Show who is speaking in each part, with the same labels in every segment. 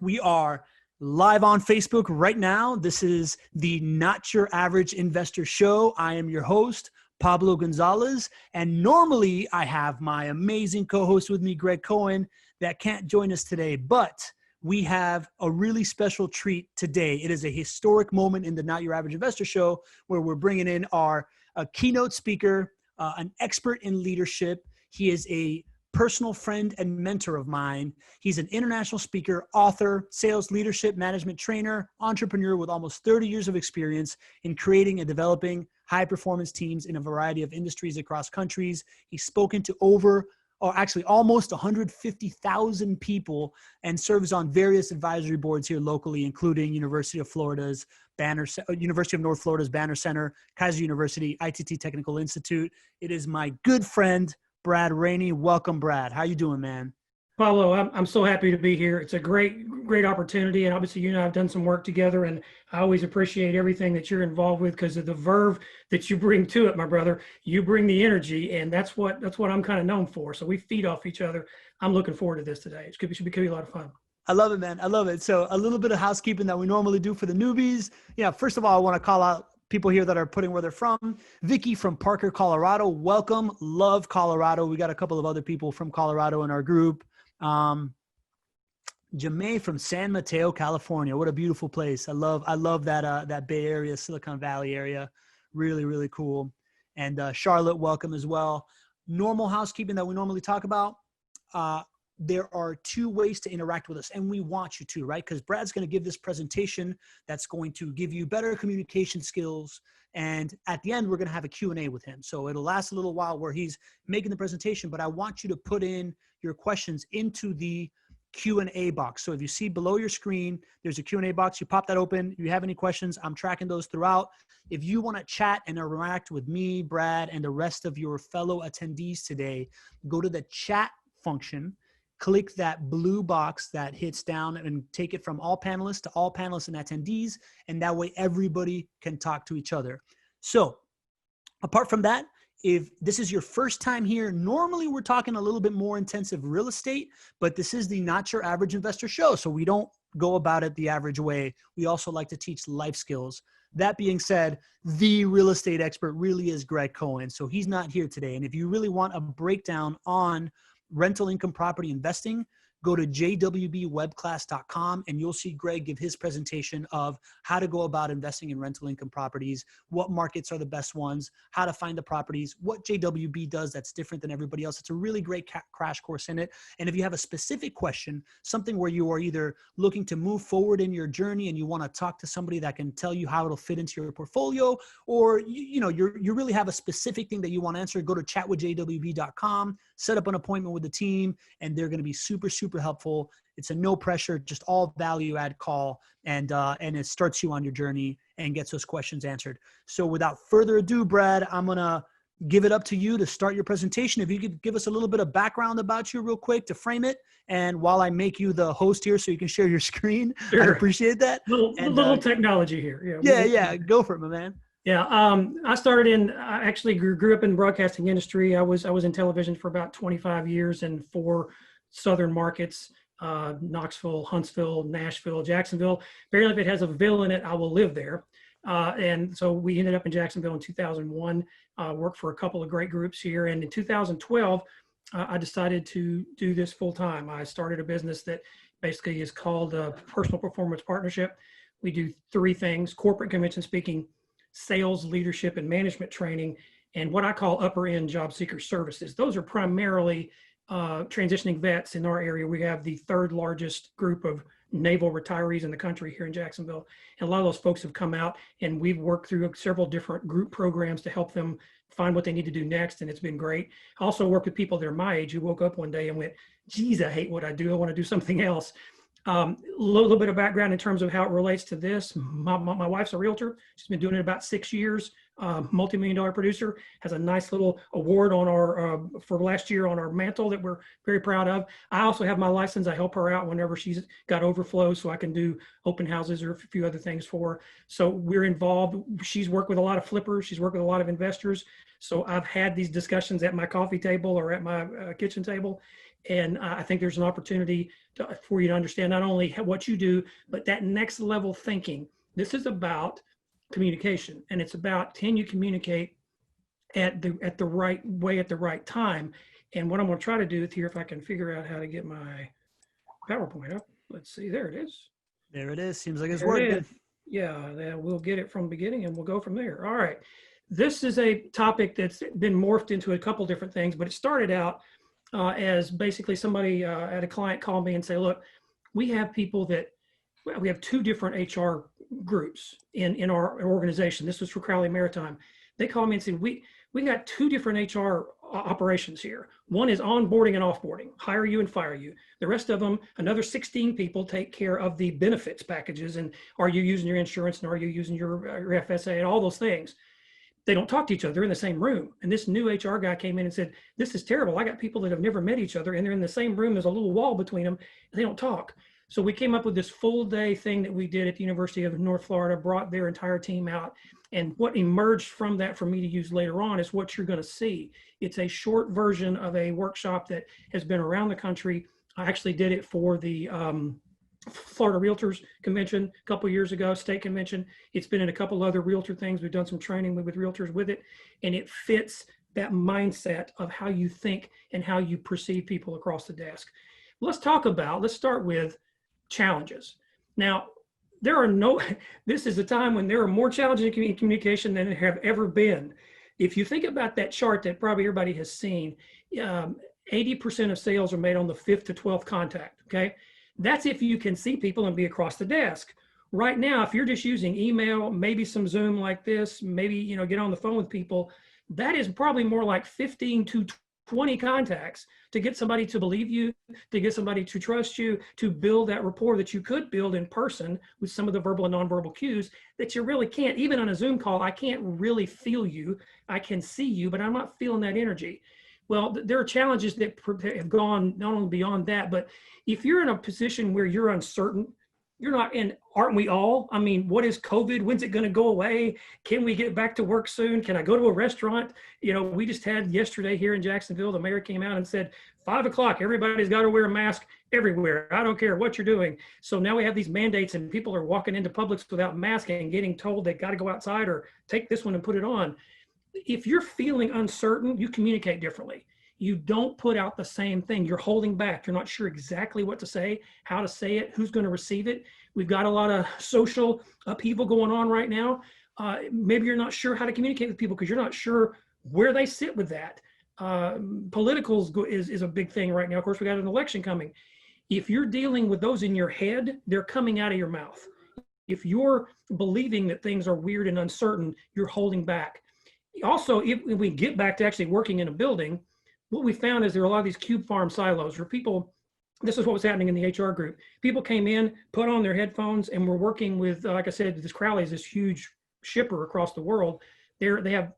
Speaker 1: We are live on Facebook right now. This is the Not Your Average Investor Show. I am your host, Pablo Gonzalez, and normally I have my amazing co-host with me, Greg Cohen, that can't join us today, but we have a really special treat today. It is a historic moment in the Not Your Average Investor Show where we're bringing in our keynote speaker, an expert in leadership. He is a personal friend and mentor of mine. He's an international speaker, author, sales leadership management trainer, entrepreneur with almost 30 years of experience in creating and developing high-performance teams in a variety of industries across countries. He's spoken to almost 150,000 people and serves on various advisory boards here locally, including University of North Florida's Banner Center, Kaiser University, ITT Technical Institute. It is my good friend, Brad Raney. Welcome, Brad. How you doing, man?
Speaker 2: Paulo, I'm so happy to be here. It's a great opportunity. And obviously, you and I have done some work together, and I always appreciate everything that you're involved with because of the verve that you bring to it, my brother. You bring the energy, and that's what I'm kind of known for. So we feed off each other. I'm looking forward to this today. It should be a lot of fun.
Speaker 1: I love it, man. I love it. So a little bit of housekeeping that we normally do for the newbies. Yeah, first of all, I want to call out people here that are putting where they're from. Vicky from Parker, Colorado. Welcome. Love Colorado. We got a couple of other people from Colorado in our group. Jamae from San Mateo, California. What a beautiful place. I love that Bay Area, Silicon Valley area. Really, really cool. And Charlotte, welcome as well. Normal housekeeping that we normally talk about. There are two ways to interact with us, and we want you to, right? Because Brad's going to give this presentation that's going to give you better communication skills. And at the end, we're going to have a Q&A with him. So it'll last a little while where he's making the presentation, but I want you to put in your questions into the Q&A box. So if you see below your screen, there's a Q&A box. You pop that open. If you have any questions, I'm tracking those throughout. If you want to chat and interact with me, Brad, and the rest of your fellow attendees today, go to the chat function. Click that blue box that hits down and take it from all panelists to all panelists and attendees. And that way everybody can talk to each other. So apart from that, if this is your first time here, normally we're talking a little bit more intensive real estate, but this is the Not Your Average Investor Show. So we don't go about it the average way. We also like to teach life skills. That being said, the real estate expert really is Greg Cohen. So he's not here today. And if you really want a breakdown on rental income property investing, go to jwbwebclass.com and you'll see Greg give his presentation of how to go about investing in rental income properties, what markets are the best ones, how to find the properties, what JWB does that's different than everybody else. It's a really great crash course in it. And if you have a specific question, something where you are either looking to move forward in your journey and you want to talk to somebody that can tell you how it'll fit into your portfolio, or you really have a specific thing that you want to answer, go to chatwithjwb.com, set up an appointment with the team, and they're going to be super helpful. It's a no pressure, just all value add call, and it starts you on your journey and gets those questions answered. So without further ado, Brad, I'm gonna give it up to you to start your presentation. If you could give us a little bit of background about you real quick to frame it, and while I make you the host here so you can share your screen, sure. I appreciate that.
Speaker 2: Little technology here.
Speaker 1: Yeah, go for it, my man.
Speaker 2: Yeah, I actually grew up in the broadcasting industry. I was in television for about 25 years in 4 southern markets, Knoxville, Huntsville, Nashville, Jacksonville. Apparently, if it has a ville in it, I will live there. And so we ended up in Jacksonville in 2001, worked for a couple of great groups here. And in 2012, I decided to do this full time. I started a business that basically is called Personal Performance Partnership. We do 3 things: corporate convention speaking, sales, leadership, and management training, and what I call upper end job seeker services. Those are primarily transitioning vets in our area. We have the 3rd largest group of naval retirees in the country here in Jacksonville. And a lot of those folks have come out, and we've worked through several different group programs to help them find what they need to do next. And it's been great. I also work with people that are my age who woke up one day and went, geez, I hate what I do. I want to do something else. A little bit of background in terms of how it relates to this. My wife's a realtor. She's been doing it about 6 years. Multi-million-dollar producer, has a nice little award on our for last year on our mantle that we're very proud of. I also have my license. I help her out whenever she's got overflow, so I can do open houses or a few other things for her. So we're involved. She's worked with a lot of flippers. She's worked with a lot of investors. So I've had these discussions at my coffee table or at my kitchen table. And I think there's an opportunity for you to understand not only what you do, but that next level thinking. This is about communication, and it's about, can you communicate at the right way at the right time? And what I'm going to try to do here, if I can figure out how to get my PowerPoint up. Let's see, there it is.
Speaker 1: There it is. Seems like it's
Speaker 2: There it
Speaker 1: working.
Speaker 2: is. Yeah, we'll get it from the beginning and we'll go from there. All right. This is a topic that's been morphed into a couple different things, but it started out as basically somebody had a client call me and say, look, we have people that we have two different HR groups in our organization. This was for Crowley Maritime. They called me and said, we got two different HR operations here. One is onboarding and offboarding, hire you and fire you. The rest of them, another 16 people, take care of the benefits packages. And are you using your insurance, and are you using your FSA, and all those things. They don't talk to each other. They're in the same room. And this new HR guy came in and said, this is terrible. I got people that have never met each other, and they're in the same room. There's a little wall between them. They don't talk. So we came up with this full day thing that we did at the University of North Florida, brought their entire team out. And what emerged from that for me to use later on is what you're going to see. It's a short version of a workshop that has been around the country. I actually did it for the Florida Realtors Convention a couple of years ago, state convention. It's been in a couple other realtor things. We've done some training with realtors with it, and it fits that mindset of how you think and how you perceive people across the desk. Let's start with challenges. Now, this is a time when there are more challenges in communication than there have ever been. If you think about that chart that probably everybody has seen, 80% of sales are made on the 5th to 12th contact, okay? That's if you can see people and be across the desk. Right now, if you're just using email, maybe some Zoom like this, maybe, get on the phone with people, that is probably more like 15 to 20 contacts to get somebody to believe you, to get somebody to trust you, to build that rapport that you could build in person with some of the verbal and nonverbal cues that you really can't. Even on a Zoom call, I can't really feel you. I can see you, but I'm not feeling that energy. Well, there are challenges that have gone not only beyond that, but if you're in a position where you're uncertain, you're not, and aren't we all? I mean, what is COVID? When's it going to go away? Can we get back to work soon? Can I go to a restaurant? We just had yesterday here in Jacksonville, the mayor came out and said, 5 o'clock, everybody's got to wear a mask everywhere. I don't care what you're doing. So now we have these mandates and people are walking into Publix without masks and getting told they got to go outside or take this one and put it on. If you're feeling uncertain, you communicate differently. You don't put out the same thing. You're holding back. You're not sure exactly what to say, how to say it, who's going to receive it. We've got a lot of social upheaval going on right now. Maybe you're not sure how to communicate with people because you're not sure where they sit with that. Politicals is a big thing right now. Of course, we got an election coming. If you're dealing with those in your head, they're coming out of your mouth. If you're believing that things are weird and uncertain, you're holding back. Also, if we get back to actually working in a building, what we found is there are a lot of these cube farm silos where people, this is what was happening in the HR group. People came in, put on their headphones, and we're working with, like I said, this Crowley is this huge shipper across the world. They have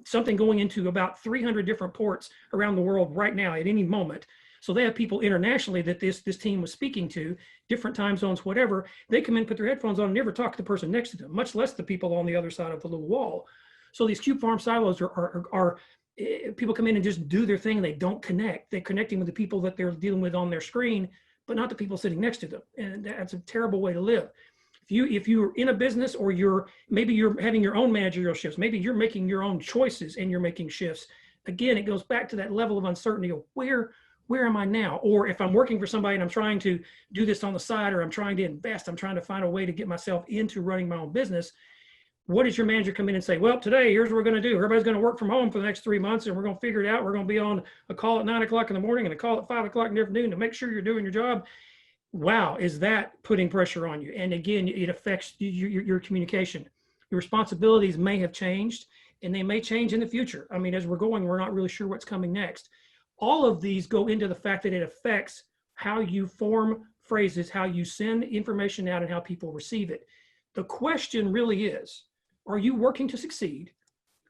Speaker 2: something going into about 300 different ports around the world right now at any moment. So they have people internationally that this team was speaking to, different time zones, whatever. They come in, put their headphones on, and never talk to the person next to them, much less the people on the other side of the little wall. So these cube farm silos are people come in and just do their thing. They don't connect. They're connecting with the people that they're dealing with on their screen, but not the people sitting next to them. And that's a terrible way to live. If you're in a business, or maybe you're having your own managerial shifts, maybe you're making your own choices and you're making shifts. Again, it goes back to that level of uncertainty of where am I now? Or if I'm working for somebody and I'm trying to do this on the side, or I'm trying to invest, I'm trying to find a way to get myself into running my own business. What does your manager come in and say? Well, today, here's what we're going to do. Everybody's going to work from home for the next 3 months, and we're going to figure it out. We're going to be on a call at 9 o'clock in the morning and a call at 5 o'clock in the afternoon to make sure you're doing your job. Wow, is that putting pressure on you? And again, it affects your communication. Your responsibilities may have changed, and they may change in the future. I mean, as we're going, we're not really sure what's coming next. All of these go into the fact that it affects how you form phrases, how you send information out, and how people receive it. The question really is, are you working to succeed,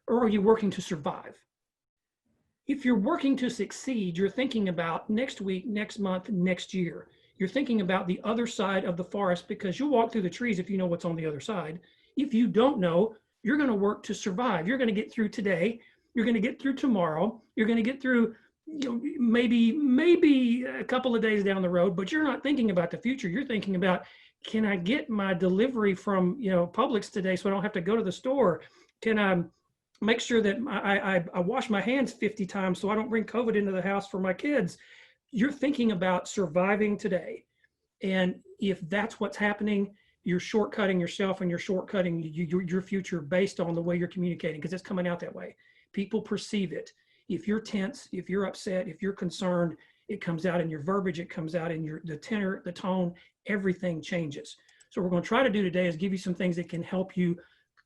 Speaker 2: or are you working to survive? If you're working to succeed, you're thinking about next week, next month, next year. You're thinking about the other side of the forest, because you'll walk through the trees if you know what's on the other side. If you don't know, you're going to work to survive. You're going to get through today. You're going to get through tomorrow. You're going to get through maybe a couple of days down the road, but you're not thinking about the future. You're thinking about, can I get my delivery from, Publix today so I don't have to go to the store? Can I make sure that I wash my hands 50 times so I don't bring COVID into the house for my kids? You're thinking about surviving today. And if that's what's happening, you're shortcutting yourself and you're shortcutting your future based on the way you're communicating, because it's coming out that way. People perceive it. If you're tense, if you're upset, if you're concerned, it comes out in your verbiage, it comes out in the tenor, the tone, everything changes. So what we're going to try to do today is give you some things that can help you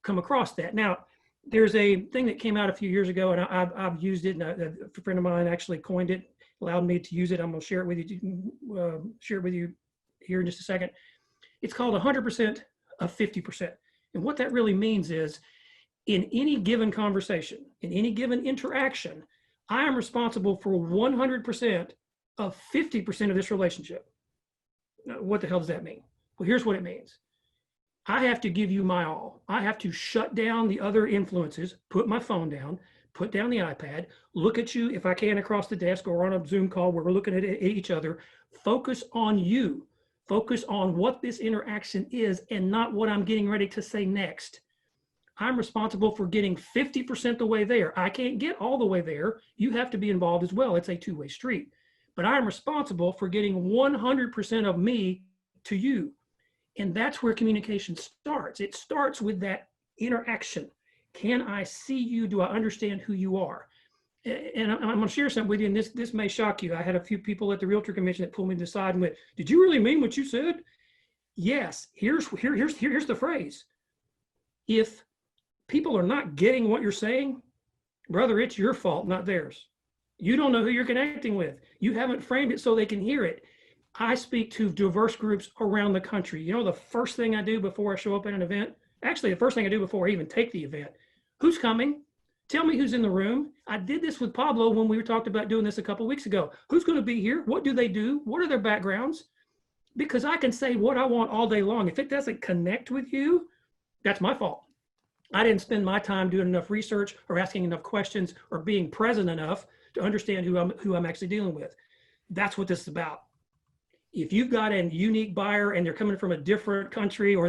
Speaker 2: come across that. Now, there's a thing that came out a few years ago, and I've used it, and a friend of mine actually coined it, allowed me to use it. I'm going to share it with you, here in just a second. It's called 100% of 50%. And what that really means is, in any given conversation, in any given interaction, I am responsible for 100% of 50% of this relationship. Now, what the hell does that mean? Well, here's what it means. I have to give you my all. I have to shut down the other influences, put my phone down, put down the iPad, look at you if I can across the desk or on a Zoom call where we're looking at each other, focus on you, focus on what this interaction is and not what I'm getting ready to say next. I'm responsible for getting 50% the way there. I can't get all the way there. You have to be involved as well. It's a two-way street. But I'm responsible for getting 100% of me to you. And that's where communication starts. It starts with that interaction. Can I see you? Do I understand who you are? And I'm going to share something with you, and this may shock you. I had a few people at the Realtor Convention that pulled me to the side and went, "Did you really mean what you said?" Yes. Here's the phrase. If people are not getting what you're saying, brother, it's your fault, not theirs. You don't know who you're connecting with. You haven't framed it so they can hear it. I speak to diverse groups around the country. You know, the first thing I do before I show up at an event, actually the first thing I do before I even take the event, who's coming? Tell me who's in the room. I did this with Pablo when we were talked about doing this a couple of weeks ago. Who's going to be here? What do they do? What are their backgrounds? Because I can say what I want all day long. If it doesn't connect with you, that's my fault. I didn't spend my time doing enough research or asking enough questions or being present enough to understand who I'm actually dealing with. That's what this is about. If you've got a unique buyer and they're coming from a different country, or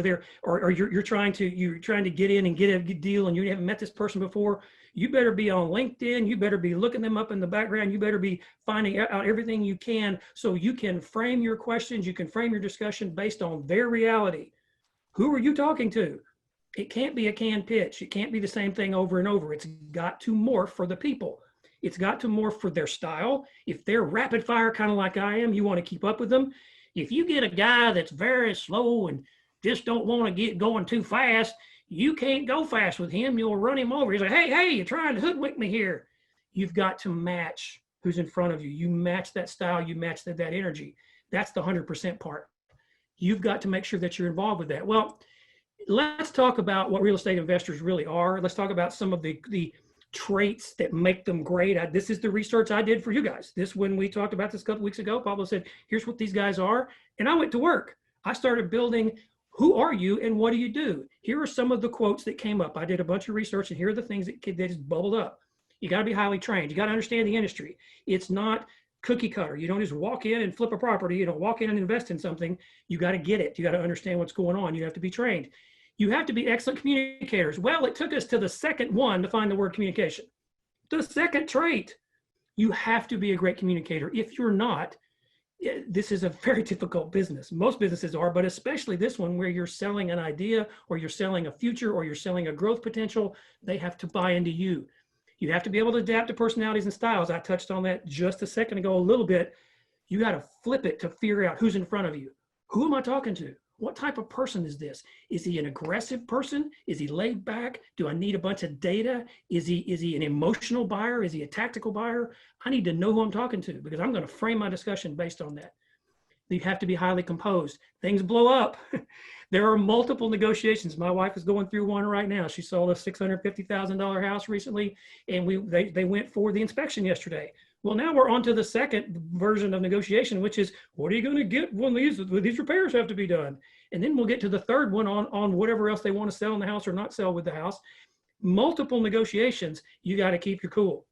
Speaker 2: you're trying to get in and get a good deal and you haven't met this person before, you better be on LinkedIn. You better be looking them up in the background. You better be finding out everything you can so you can frame your questions. You can frame your discussion based on their reality. Who are you talking to? It can't be a canned pitch. It can't be the same thing over and over. It's got to morph for the people. It's got to morph for their style. If they're rapid fire, kind of like I am, you want to keep up with them. If you get a guy that's very slow and just don't want to get going too fast, you can't go fast with him. You'll run him over. He's like, hey, you're trying to hoodwink me here. You've got to match who's in front of you. You match that style. You match that energy. That's the 100% part. You've got to make sure that you're involved with that. Well, let's talk about what real estate investors really are. Let's talk about some of the traits that make them great. This is the research I did for you guys. When we talked about this a couple weeks ago, Pablo said, here's what these guys are. And I went to work. I started building, who are you and what do you do? Here are some of the quotes that came up. I did a bunch of research, and here are the things that just bubbled up. You got to be highly trained. You got to understand the industry. It's not cookie cutter. You don't just walk in and flip a property. You don't walk in and invest in something. You got to get it. You got to understand what's going on. You have to be trained. You have to be excellent communicators. Well, it took us to the second one to find the word communication. The second trait, you have to be a great communicator. If you're not, this is a very difficult business. Most businesses are, but especially this one where you're selling an idea or you're selling a future or you're selling a growth potential, they have to buy into you. You have to be able to adapt to personalities and styles. I touched on that just a second ago a little bit. You got to flip it to figure out who's in front of you. Who am I talking to? What type of person is this? Is he an aggressive person? Is he laid back? Do I need a bunch of data? Is he an emotional buyer? Is he a tactical buyer? I need to know who I'm talking to because I'm going to frame my discussion based on that. You have to be highly composed. Things blow up. There are multiple negotiations. My wife is going through one right now. She sold a $650,000 house recently, and they went for the inspection yesterday. Well, now we're on to the second version of negotiation, which is, what are you going to get when these repairs have to be done? And then we'll get to the third one on whatever else they want to sell in the house or not sell with the house. Multiple negotiations. You got to keep your cool.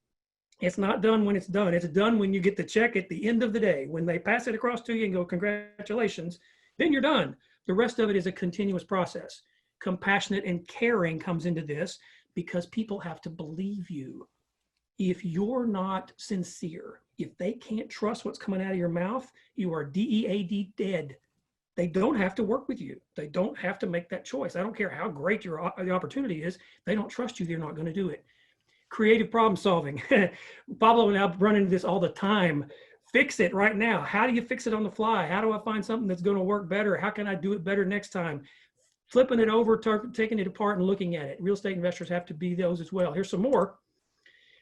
Speaker 2: It's not done when it's done. It's done when you get the check at the end of the day. When they pass it across to you and go, congratulations, then you're done. The rest of it is a continuous process. Compassionate and caring comes into this because people have to believe you. If you're not sincere, if they can't trust what's coming out of your mouth, you are DEAD dead. They don't have to work with you. They don't have to make that choice. I don't care how great the opportunity is. They don't trust you. They're not going to do it. Creative problem solving. Pablo and I run into this all the time. Fix it right now. How do you fix it on the fly? How do I find something that's going to work better? How can I do it better next time? Flipping it over, taking it apart and looking at it. Real estate investors have to be those as well. Here's some more.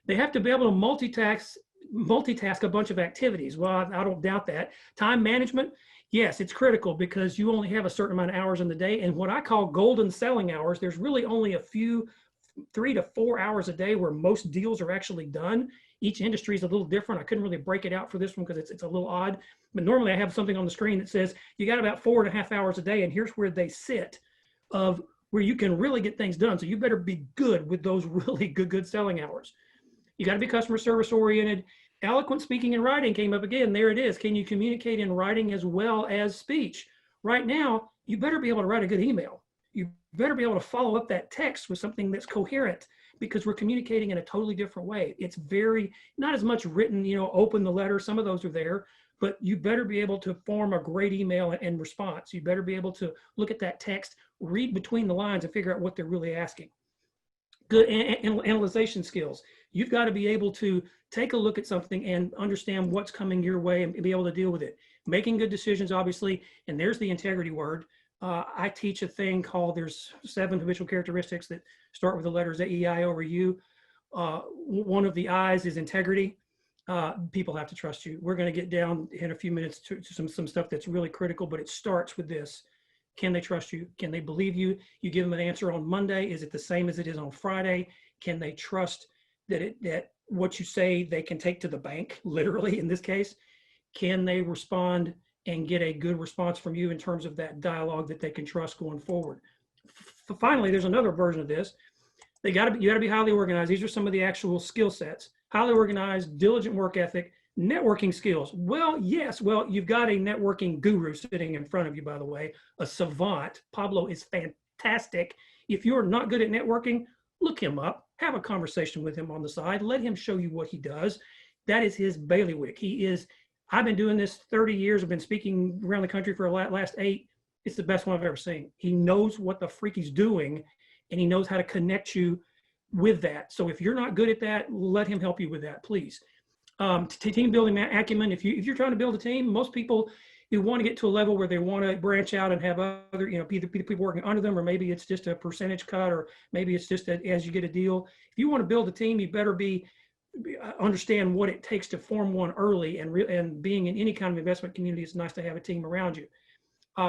Speaker 2: They have to be able to multitask a bunch of activities. Well, I don't doubt that. Time management, yes, it's critical because you only have a certain amount of hours in the day. And what I call golden selling hours, there's really only a few 3 to 4 hours a day where most deals are actually done. Each industry is a little different. I couldn't really break it out for this one because it's a little odd. But normally I have something on the screen that says you got about 4.5 hours a day, and here's where they sit of where you can really get things done. So you better be good with those really good selling hours. You got to be customer service oriented. Eloquent speaking and writing came up again. There it is. Can you communicate in writing as well as speech? Right now, you better be able to write a good email. You better be able to follow up that text with something that's coherent because we're communicating in a totally different way. It's very, not as much written, open the letter. Some of those are there, but you better be able to form a great email and response. You better be able to look at that text, read between the lines and figure out what they're really asking. Good analyzation skills. You've got to be able to take a look at something and understand what's coming your way and be able to deal with it. Making good decisions, obviously, and there's the integrity word. I teach a thing called, there's 7 habitual characteristics that start with the letters A, E, I over U. One of the I's is integrity. People have to trust you. We're going to get down in a few minutes to some stuff that's really critical, but it starts with this. Can they trust you? Can they believe you? You give them an answer on Monday. Is it the same as it is on Friday? Can they trust that what you say they can take to the bank, literally in this case? Can they respond and get a good response from you in terms of that dialogue that they can trust going forward? Finally, there's another version of this. You got to be highly organized. These are some of the actual skill sets. Highly organized, diligent work ethic, networking skills. Well, yes. Well, you've got a networking guru sitting in front of you, by the way, a savant. Pablo is fantastic. If you're not good at networking, look him up, have a conversation with him on the side, let him show you what he does. That is his bailiwick. I've been doing this 30 years. I've been speaking around the country for the last 8. It's the best one I've ever seen. He knows what the freak he's doing, and he knows how to connect you with that. So if you're not good at that, let him help you with that, please. Team building acumen. If you're trying to build a team, most people who want to get to a level where they want to branch out and have other, be the people working under them, or maybe it's just a percentage cut, or maybe it's just as you get a deal. If you want to build a team, you better understand what it takes to form one early. And being in any kind of investment community, it's nice to have a team around you.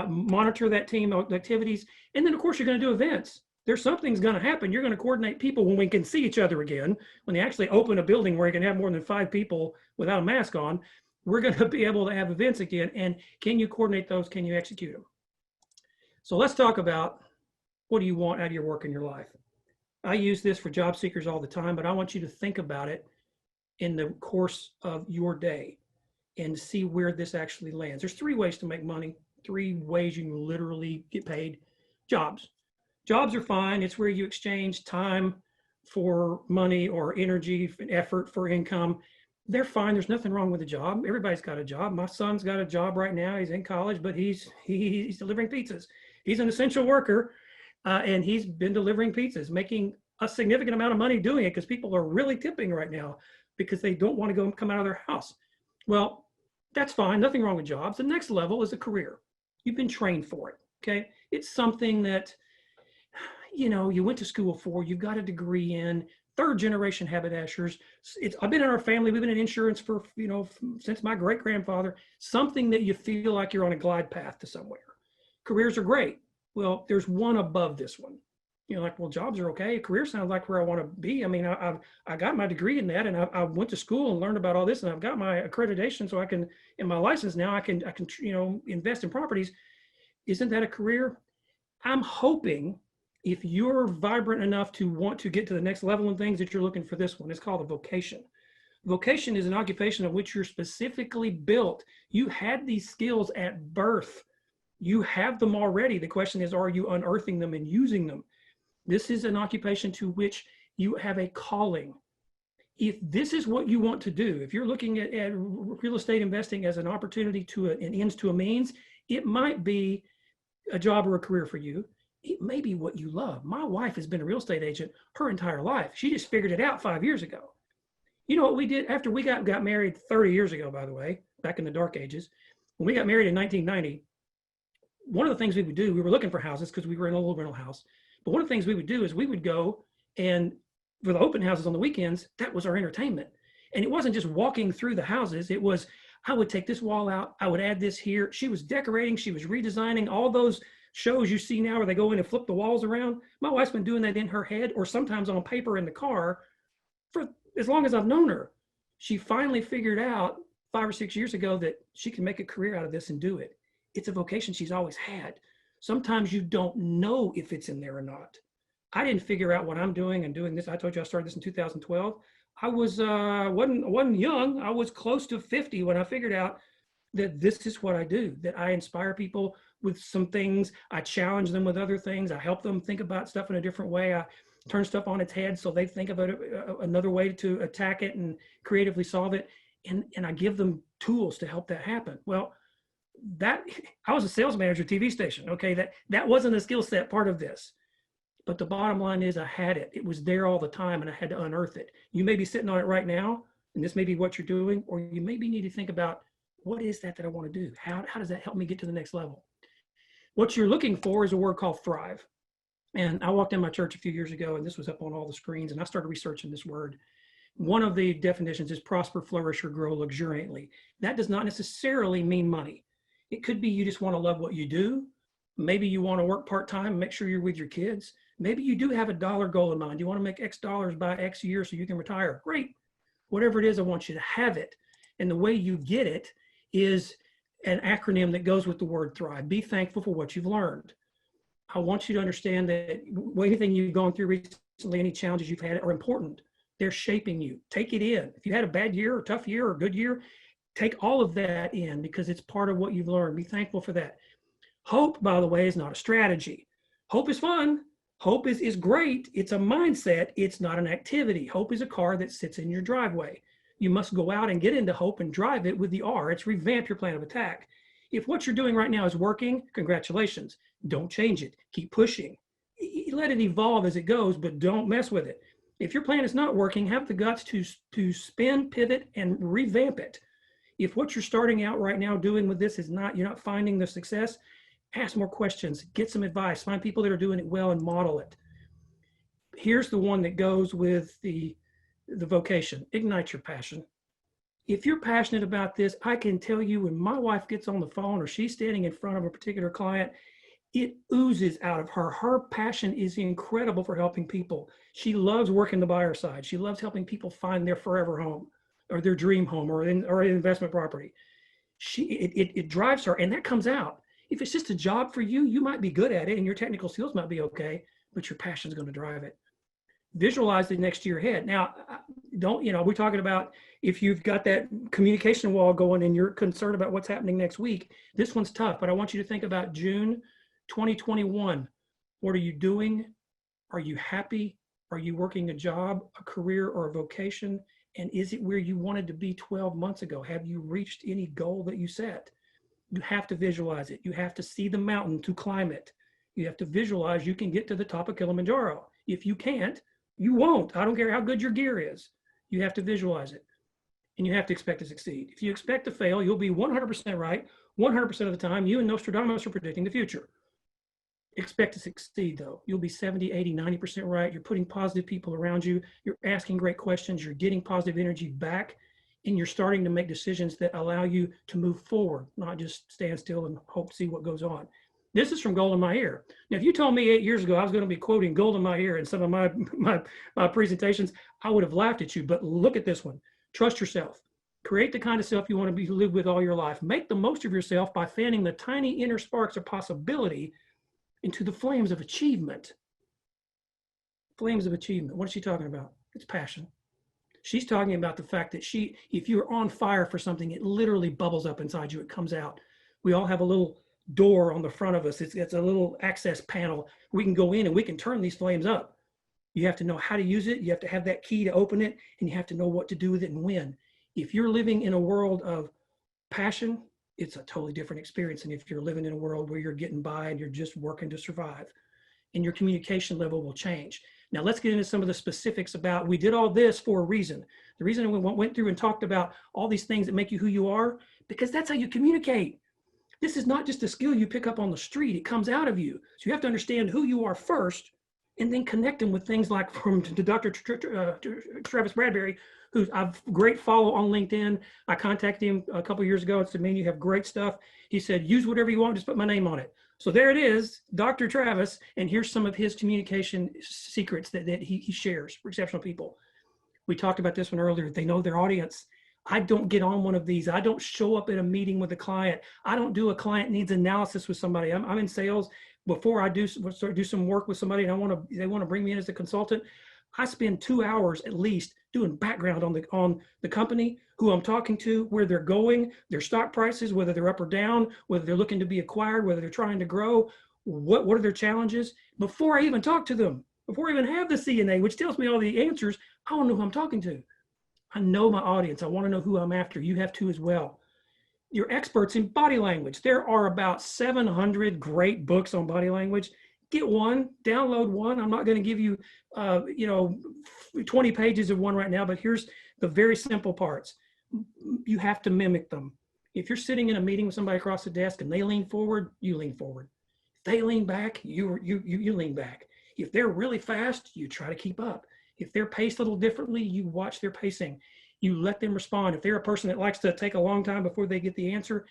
Speaker 2: Monitor that team activities, and then of course you're going to do events. There's something's going to happen. You're going to coordinate people when we can see each other again. When they actually open a building where you can have more than 5 people without a mask on, we're going to be able to have events again. And can you coordinate those? Can you execute them? So let's talk about, what do you want out of your work in your life? I use this for job seekers all the time, but I want you to think about it in the course of your day and see where this actually lands. There's 3 ways to make money, 3 ways you can literally get paid. Jobs are fine. It's where you exchange time for money or energy and effort for income. They're fine. There's nothing wrong with a job. Everybody's got a job. My son's got a job right now. He's in college, but he's delivering pizzas. He's an essential worker, and he's been delivering pizzas, making a significant amount of money doing it because people are really tipping right now because they don't want to come out of their house. Well, that's fine. Nothing wrong with jobs. The next level is a career. You've been trained for it. Okay. It's something that, you went to school for, you've got a degree in. 3rd generation haberdashers. I've been in our family. We've been in insurance for, since my great grandfather, something that you feel like you're on a glide path to somewhere. Careers are great. Well, there's one above this one. Well, jobs are okay. Career sounds like where I want to be. I mean, I got my degree in that, and I went to school and learned about all this, and I've got my accreditation, so I can, in my license now, I can invest in properties. Isn't that a career? I'm hoping if you're vibrant enough to want to get to the next level in things, that you're looking for this one. It's called a vocation. Vocation is an occupation of which you're specifically built. You had these skills at birth. You have them already. The question is, are you unearthing them and using them? This is an occupation to which you have a calling. If this is what you want to do, if you're looking at real estate investing as an opportunity to an ends to a means, it might be a job or a career for you. It may be what you love. My wife has been a real estate agent her entire life. She just figured it out 5 years ago. You know what we did after we got married 30 years ago, by the way, back in the dark ages. When we got married in 1990, one of the things we would do, we were looking for houses because we were in a little rental house. But one of the things we would do is we would go, and for the open houses on the weekends, that was our entertainment. And it wasn't just walking through the houses. It was, I would take this wall out. I would add this here. She was decorating. She was redesigning all those shows you see now where they go in and flip the walls around. My wife's been doing that in her head or sometimes on paper in the car for as long as I've known her. She finally figured out 5 or 6 years ago that she can make a career out of this and do it. It's a vocation she's always had. Sometimes you don't know if it's in there or not. I didn't figure out what I'm doing and doing this. I told you I started this in 2012. I wasn't young. I was close to 50 when I figured out that this is what I do, that I inspire people with some things. I challenge them with other things. I help them think about stuff in a different way. I turn stuff on its head so they think of it another way to attack it and creatively solve it. And I give them tools to help that happen. Well, I was a sales manager at a TV station. Okay, that wasn't a skill set part of this. But the bottom line is I had it. It was there all the time and I had to unearth it. You may be sitting on it right now, and this may be what you're doing, or you maybe need to think about, what is that I want to do? How does that help me get to the next level? What you're looking for is a word called thrive. And I walked in my church a few years ago, and this was up on all the screens, and I started researching this word. One of the definitions is prosper, flourish, or grow luxuriantly. That does not necessarily mean money. It could be you just want to love what you do. Maybe you want to work part-time and make sure you're with your kids. Maybe you do have a dollar goal in mind. You want to make X dollars by X years so you can retire. Great. Whatever it is, I want you to have it. And the way you get it is an acronym that goes with the word thrive. Be thankful for what you've learned. I want you to understand that anything you've gone through recently, any challenges you've had are important. They're shaping you. Take it in. If you had a bad year or tough year or good year, take all of that in because it's part of what you've learned. Be thankful for that. Hope, by the way, is not a strategy. Hope is fun. Hope is great. It's a mindset. It's not an activity. Hope is a car that sits in your driveway. You must go out and get into hope and drive it with the R. It's revamp your plan of attack. If what you're doing right now is working, congratulations. Don't change it. Keep pushing. Let it evolve as it goes, but don't mess with it. If your plan is not working, have the guts to spin, pivot, and revamp it. If what you're starting out right now doing with this is you're not finding the success, ask more questions, get some advice, find people that are doing it well and model it. Here's the one that goes with the vocation. Ignite your passion. If you're passionate about this, I can tell you when my wife gets on the phone or she's standing in front of a particular client, it oozes out of her. Her passion is incredible for helping people. She loves working the buyer side. She loves helping people find their forever home or their dream home or an investment property. It drives her, and that comes out. If it's just a job for you, you might be good at it and your technical skills might be okay, but your passion is going to drive it. Visualize the next year ahead. Now, we're talking about if you've got that communication wall going and you're concerned about what's happening next week, this one's tough, but I want you to think about June 2021. What are you doing? Are you happy? Are you working a job, a career, or a vocation? And is it where you wanted to be 12 months ago? Have you reached any goal that you set? You have to visualize it. You have to see the mountain to climb it. You have to visualize you can get to the top of Kilimanjaro. If you can't, you won't. I don't care how good your gear is. You have to visualize it. And you have to expect to succeed. If you expect to fail, you'll be 100% right 100% of the time. You and Nostradamus are predicting the future. Expect to succeed, though. You'll be 70, 80, 90% right. You're putting positive people around you. You're asking great questions. You're getting positive energy back. And you're starting to make decisions that allow you to move forward, not just stand still and hope to see what goes on. This is from Gold in My Ear. Now, if you told me 8 years ago I was going to be quoting Gold in My Ear in some of my presentations, I would have laughed at you. But look at this one. Trust yourself. Create the kind of self you want to live with all your life. Make the most of yourself by fanning the tiny inner sparks of possibility into the flames of achievement. Flames of achievement. What is she talking about? It's passion. She's talking about the fact that if you're on fire for something, it literally bubbles up inside you. It comes out. We all have a little door on the front of us. It's a little access panel. We can go in and we can turn these flames up. You have to know how to use it. You have to have that key to open it, and you have to know what to do with it and when. If you're living in a world of passion, it's a totally different experience than if you're living in a world where you're getting by and you're just working to survive. And your communication level will change. Now let's get into some of the specifics about, we did all this for a reason. The reason we went through and talked about all these things that make you who you are, because that's how you communicate. This is not just a skill you pick up on the street. It comes out of you. So you have to understand who you are first, and then connect them with things like from Dr. Travis Bradberry, who I've great follow on LinkedIn. I contacted him a couple of years ago and said, man, you have great stuff. He said, use whatever you want, just put my name on it. So there it is, Dr. Travis, and here's some of his communication secrets that he shares for exceptional people. We talked about this one earlier. They know their audience. I don't get on one of these. I don't show up at a meeting with a client. I don't do a client needs analysis with somebody. I'm in sales. Before I do some work with somebody and they want to bring me in as a consultant, I spend 2 hours at least doing background on the company, who I'm talking to, where they're going, their stock prices, whether they're up or down, whether they're looking to be acquired, whether they're trying to grow, what are their challenges, before I even talk to them, before I even have the CNA, which tells me all the answers. I want to know who I'm talking to. I know my audience. I want to know who I'm after. You have to as well. You're experts in body language. There are about 700 great books on body language. Get one, download one. I'm not going to give you, 20 pages of one right now, but here's the very simple parts. You have to mimic them. If you're sitting in a meeting with somebody across the desk and they lean forward, you lean forward. If they lean back, you lean back. If they're really fast, you try to keep up. If they're paced a little differently, you watch their pacing. You let them respond. If they're a person that likes to take a long time before they get the answer,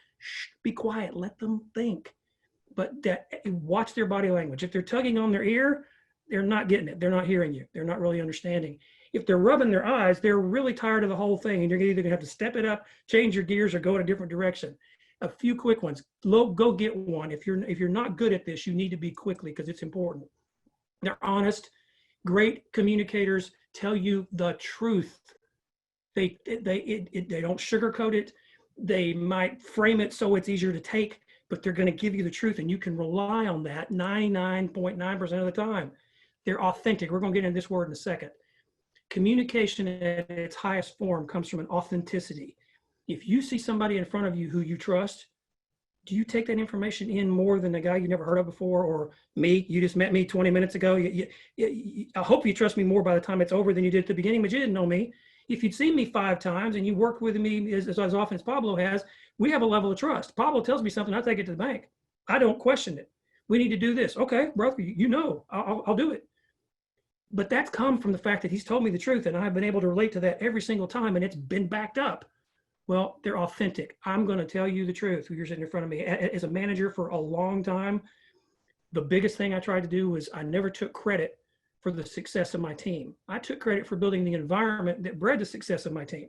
Speaker 2: be quiet, let them think. But watch their body language. If they're tugging on their ear, they're not getting it. They're not hearing you. They're not really understanding. If they're rubbing their eyes, they're really tired of the whole thing, and you're either going to have to step it up, change your gears, or go in a different direction. A few quick ones. Go get one. If you're not good at this, you need to be quickly, because it's important. They're honest. Great communicators tell you the truth. They don't sugarcoat it. They might frame it so it's easier to take, but they're going to give you the truth, and you can rely on that 99.9% of the time. They're authentic. We're going to get into this word in a second. Communication at its highest form comes from an authenticity. If you see somebody in front of you who you trust, do you take that information in more than a guy you never heard of before, or me? You just met me 20 minutes ago. I hope you trust me more by the time it's over than you did at the beginning, but you didn't know me. If you'd seen me 5 times and you worked with me as often as Pablo has, we have a level of trust. Pablo tells me something, I take it to the bank. I don't question it. We need to do this. Okay, brother, I'll do it. But that's come from the fact that he's told me the truth, and I've been able to relate to that every single time, and it's been backed up. Well, they're authentic. I'm going to tell you the truth. You're sitting in front of me. As a manager for a long time, the biggest thing I tried to do was I never took credit for the success of my team. I took credit for building the environment that bred the success of my team,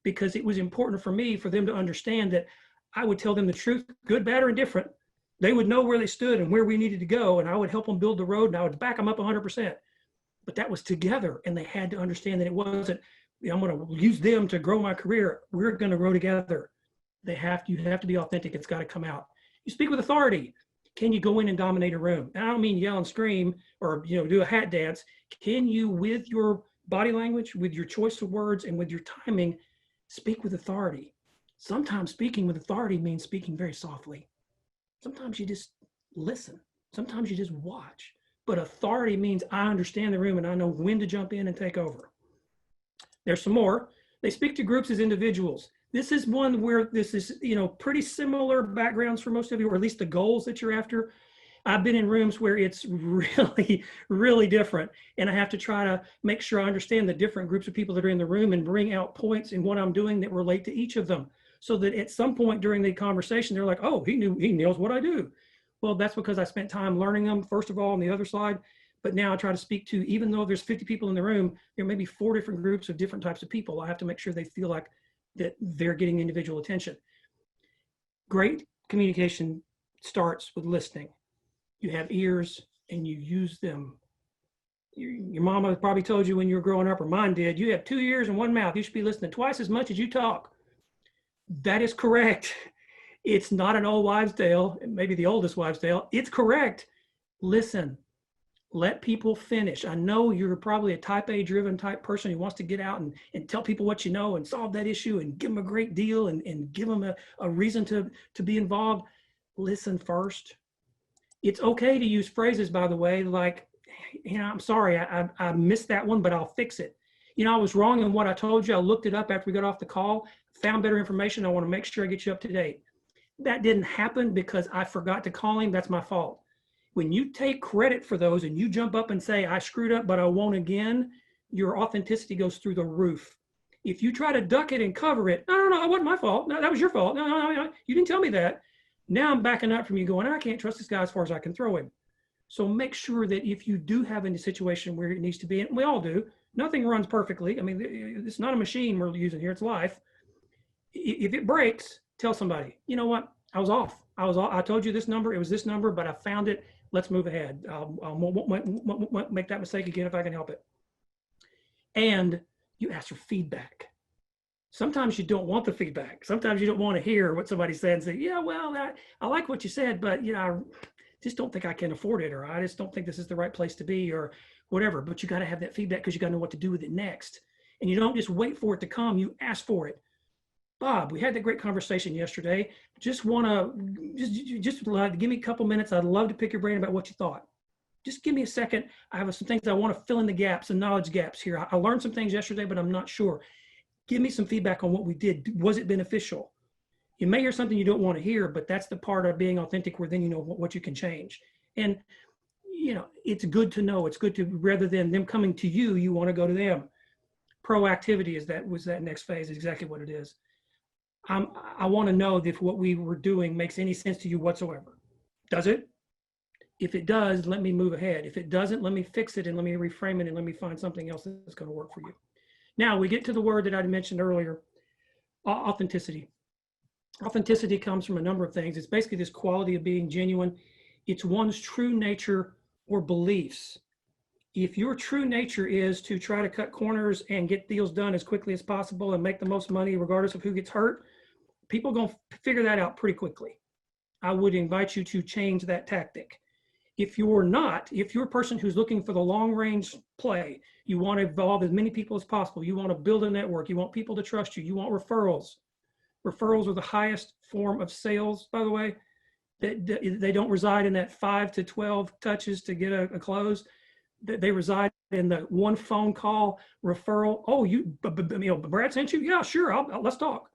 Speaker 2: because it was important for me for them to understand that I would tell them the truth, good, bad, or indifferent. They would know where they stood and where we needed to go, and I would help them build the road, and I would back them up 100%. But that was together, and they had to understand that it wasn't, I'm going to use them to grow my career. We're going to grow together. You have to be authentic. It's got to come out. You speak with authority. Can you go in and dominate a room? And I don't mean yell and scream or do a hat dance. Can you, with your body language, with your choice of words, and with your timing, speak with authority? Sometimes speaking with authority means speaking very softly. Sometimes you just listen. Sometimes you just watch. But authority means I understand the room and I know when to jump in and take over. There's some more. They speak to groups as individuals. This is one where this is, pretty similar backgrounds for most of you, or at least the goals that you're after. I've been in rooms where it's really, really different. And I have to try to make sure I understand the different groups of people that are in the room and bring out points in what I'm doing that relate to each of them. So that at some point during the conversation, they're like, oh, he knows what I do. Well, that's because I spent time learning them, first of all, on the other side. But now I try to speak to, even though there's 50 people in the room, there may be 4 different groups of different types of people. I have to make sure they feel like that they're getting individual attention. Great communication starts with listening. You have ears and you use them. Your mama probably told you when you were growing up, or mine did, you have 2 ears and 1 mouth. You should be listening twice as much as you talk. That is correct. It's not an old wives' tale, maybe the oldest wives' tale. It's correct. Listen, let people finish. I know you're probably a type A driven type person who wants to get out and tell people what you know and solve that issue and give them a great deal and give them a reason to be involved. Listen first. It's okay to use phrases, by the way, like, I'm sorry, I missed that one, but I'll fix it. I was wrong in what I told you. I looked it up after we got off the call, found better information. I want to make sure I get you up to date. That didn't happen because I forgot to call him. That's my fault. When you take credit for those and you jump up and say, I screwed up, but I won't again, your authenticity goes through the roof. If you try to duck it and cover it, no, it wasn't my fault. No, that was your fault. No, you didn't tell me that. Now I'm backing up from you going, I can't trust this guy as far as I can throw him. So make sure that if you do have a situation where it needs to be, and we all do, nothing runs perfectly. I mean, it's not a machine we're using here, it's life. If it breaks, tell somebody, you know what, I was off. I told you this number, it was this number, but I found it. Let's move ahead. I won't make that mistake again if I can help it. And you ask for feedback. Sometimes you don't want the feedback. Sometimes you don't want to hear what somebody said and say, yeah, well, I like what you said, but I just don't think I can afford it, or I just don't think this is the right place to be, or whatever. But you got to have that feedback because you got to know what to do with it next. And you don't just wait for it to come, you ask for it. Bob, we had that great conversation yesterday. Just want to, just give me a couple minutes. I'd love to pick your brain about what you thought. Just give me a second. I have some things I want to fill in the gaps, the knowledge gaps here. I learned some things yesterday, but I'm not sure. Give me some feedback on what we did. Was it beneficial? You may hear something you don't want to hear, but that's the part of being authentic where then you know what you can change. And, it's good to know. It's good to, rather than them coming to you, you want to go to them. Proactivity was that next phase, is exactly what it is. I want to know if what we were doing makes any sense to you whatsoever. Does it? If it does, let me move ahead. If it doesn't, let me fix it and let me reframe it and let me find something else that's going to work for you. Now we get to the word that I mentioned earlier, authenticity. Authenticity comes from a number of things. It's basically this quality of being genuine. It's one's true nature or beliefs. If your true nature is to try to cut corners and get deals done as quickly as possible and make the most money regardless of who gets hurt, people are going to figure that out pretty quickly. I would invite you to change that tactic. If you're a person who's looking for the long range play, you want to involve as many people as possible, you want to build a network, you want people to trust you, you want referrals. Referrals are the highest form of sales, by the way. They don't reside in that 5 to 12 touches to get a close. They reside in the one phone call referral. Oh, Brad sent you? Yeah, sure. Let's talk.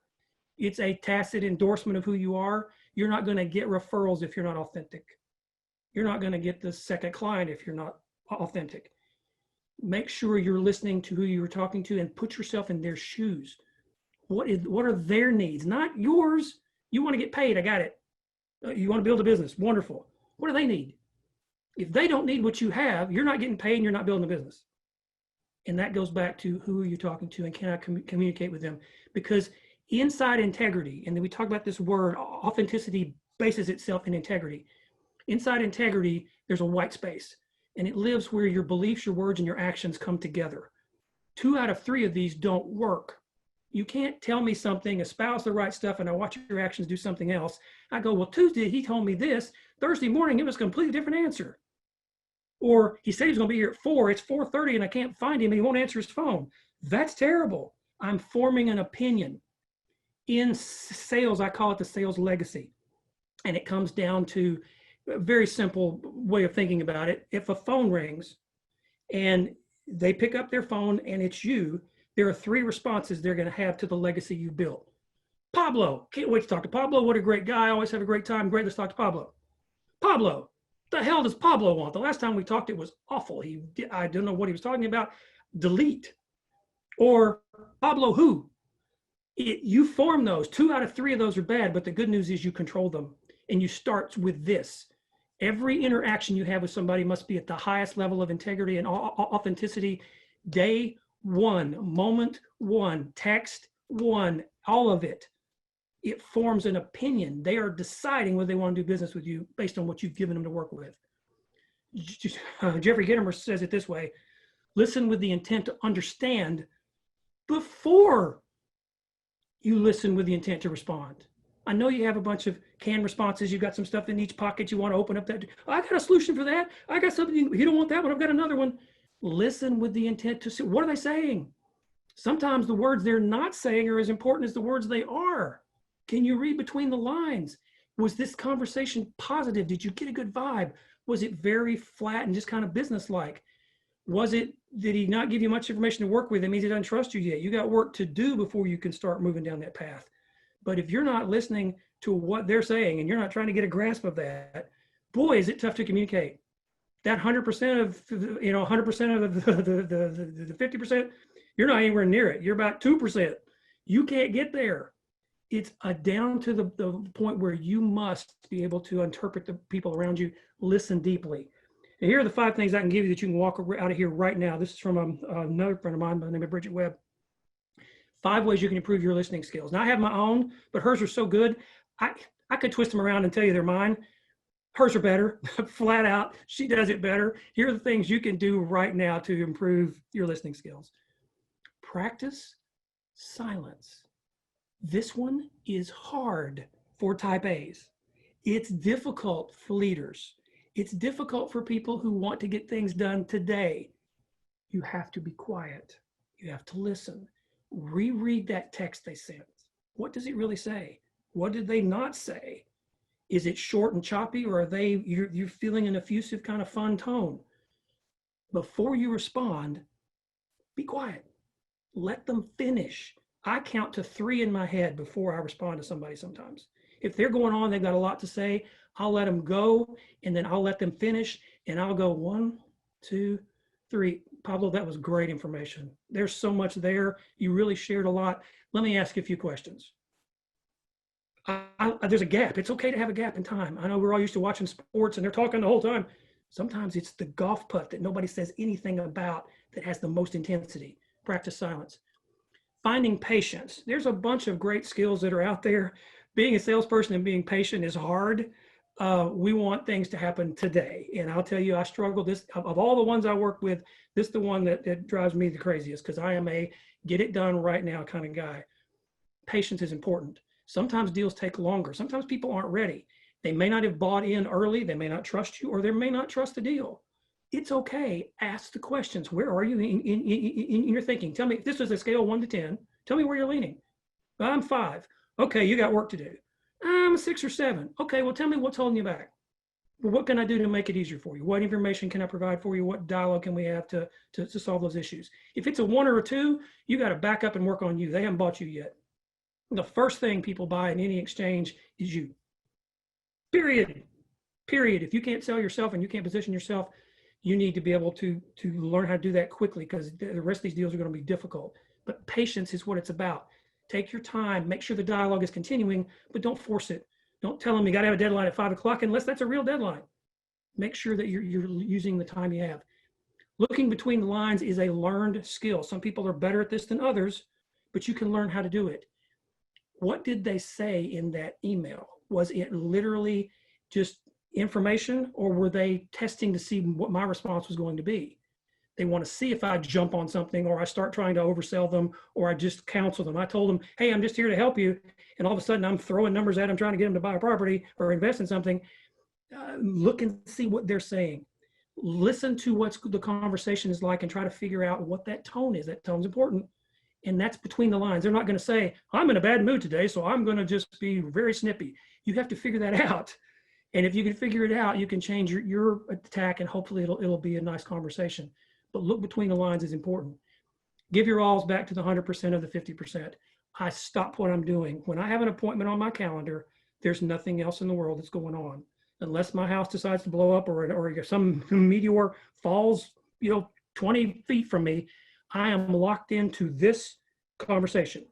Speaker 2: It's a tacit endorsement of who you are. You're not going to get referrals if you're not authentic. You're not going to get the second client if you're not authentic. Make sure you're listening to who you're talking to and put yourself in their shoes. What are their needs? Not yours. You want to get paid. I got it. You want to build a business. Wonderful. What do they need? If they don't need what you have, you're not getting paid and you're not building a business. And that goes back to who are you talking to and can I communicate with them? Because inside integrity, and then we talk about this word, authenticity bases itself in integrity. Inside integrity, there's a white space, and it lives where your beliefs, your words, and your actions come together. 2 out of 3 of these don't work. You can't tell me something, espouse the right stuff, and I watch your actions do something else. I go, well, Tuesday he told me this. Thursday morning, it was a completely different answer. Or he said he was going to be here at 4. It's 4:30 and I can't find him and he won't answer his phone. That's terrible. I'm forming an opinion. In sales, I call it the sales legacy. And it comes down to a very simple way of thinking about it. If a phone rings and they pick up their phone and it's you, there are 3 responses they're going to have to the legacy you built. Pablo, can't wait to talk to Pablo. What a great guy. Always have a great time. Great, let's talk to Pablo. Pablo, the hell does Pablo want? The last time we talked, it was awful. I don't know what he was talking about. Delete. Or Pablo who? You form those. 2 out of 3 of those are bad, but the good news is you control them. And you start with this. Every interaction you have with somebody must be at the highest level of integrity and authenticity. Day 1, moment 1, text 1, all of it. It forms an opinion. They are deciding whether they want to do business with you based on what you've given them to work with. Jeffrey Gitomer says it this way. Listen with the intent to understand before you listen with the intent to respond. I know you have a bunch of canned responses. You've got some stuff in each pocket. You want to open up that. I got a solution for that. I got something. You don't want that one. I've got another one. Listen with the intent to see, what are they saying? Sometimes the words they're not saying are as important as the words they are. Can you read between the lines? Was this conversation positive? Did you get a good vibe? Was it very flat and just kind of business-like? Did he not give you much information to work with? That means he doesn't trust you yet. You got work to do before you can start moving down that path. But if you're not listening to what they're saying and you're not trying to get a grasp of that, boy, is it tough to communicate. That 100% of, 100% of the 50%, you're not anywhere near it. You're about 2%. You can't get there. It's down to the point where you must be able to interpret the people around you, listen deeply. And here are the 5 things I can give you that you can walk out of here right now. This is from another friend of mine by the name of Bridget Webb. 5 ways you can improve your listening skills. Now I have my own, but hers are so good. I could twist them around and tell you they're mine. Hers are better, flat out. She does it better. Here are the things you can do right now to improve your listening skills. Practice silence. This one is hard for type A's. It's difficult for leaders. It's difficult for people who want to get things done today. You have to be quiet. You have to listen. Reread that text they sent. What does it really say? What did they not say? Is it short and choppy, or are you're feeling an effusive kind of fun tone? Before you respond, be quiet. Let them finish. I count to 3 in my head before I respond to somebody sometimes. If they're going on, they've got a lot to say, I'll let them go, and then I'll let them finish, and I'll go 1, 2, 3. Pablo, that was great information. There's so much there. You really shared a lot. Let me ask you a few questions. There's a gap. It's okay to have a gap in time. I know we're all used to watching sports and they're talking the whole time. Sometimes it's the golf putt that nobody says anything about that has the most intensity. Practice silence. Finding patience. There's a bunch of great skills that are out there. Being a salesperson and being patient is hard. We want things to happen today. And I'll tell you, I struggle this, of all the ones I work with, this is the one that drives me the craziest, because I am a get it done right now kind of guy. Patience is important. Sometimes deals take longer. Sometimes people aren't ready. They may not have bought in early. They may not trust you, or they may not trust the deal. It's okay. Ask the questions. Where are you in your thinking? Tell me, if this is a scale of 1 to 10, tell me where you're leaning. I'm 5. Okay, you got work to do. I'm a 6 or 7. Okay, well, tell me what's holding you back. Well, what can I do to make it easier for you? What information can I provide for you? What dialogue can we have to solve those issues? If it's a 1 or a 2, you got to back up and work on you. They haven't bought you yet. The first thing people buy in any exchange is you. Period. If you can't sell yourself and you can't position yourself, you need to be able to learn how to do that quickly, because the rest of these deals are going to be difficult. But patience is what it's about. Take your time, make sure the dialogue is continuing, but don't force it. Don't tell them you got to have a deadline at 5 o'clock unless that's a real deadline. Make sure that you're using the time you have. Looking between the lines is a learned skill. Some people are better at this than others, but you can learn how to do it. What did they say in that email? Was it literally just information, or were they testing to see what my response was going to be? They want to see if I jump on something, or I start trying to oversell them, or I just counsel them. I told them, hey, I'm just here to help you. And all of a sudden I'm throwing numbers at them, trying to get them to buy a property or invest in something. Look and see what they're saying. Listen to what the conversation is like and try to figure out what that tone is. That tone's important. And that's between the lines. They're not going to say, I'm in a bad mood today, so I'm going to just be very snippy. You have to figure that out. And if you can figure it out, you can change your attack, and hopefully it'll be a nice conversation. But look between the lines is important. Give your alls back to the 100% of the 50%. I stop what I'm doing. When I have an appointment on my calendar, there's nothing else in the world that's going on. Unless my house decides to blow up, or some meteor falls, 20 feet from me, I am locked into this conversation.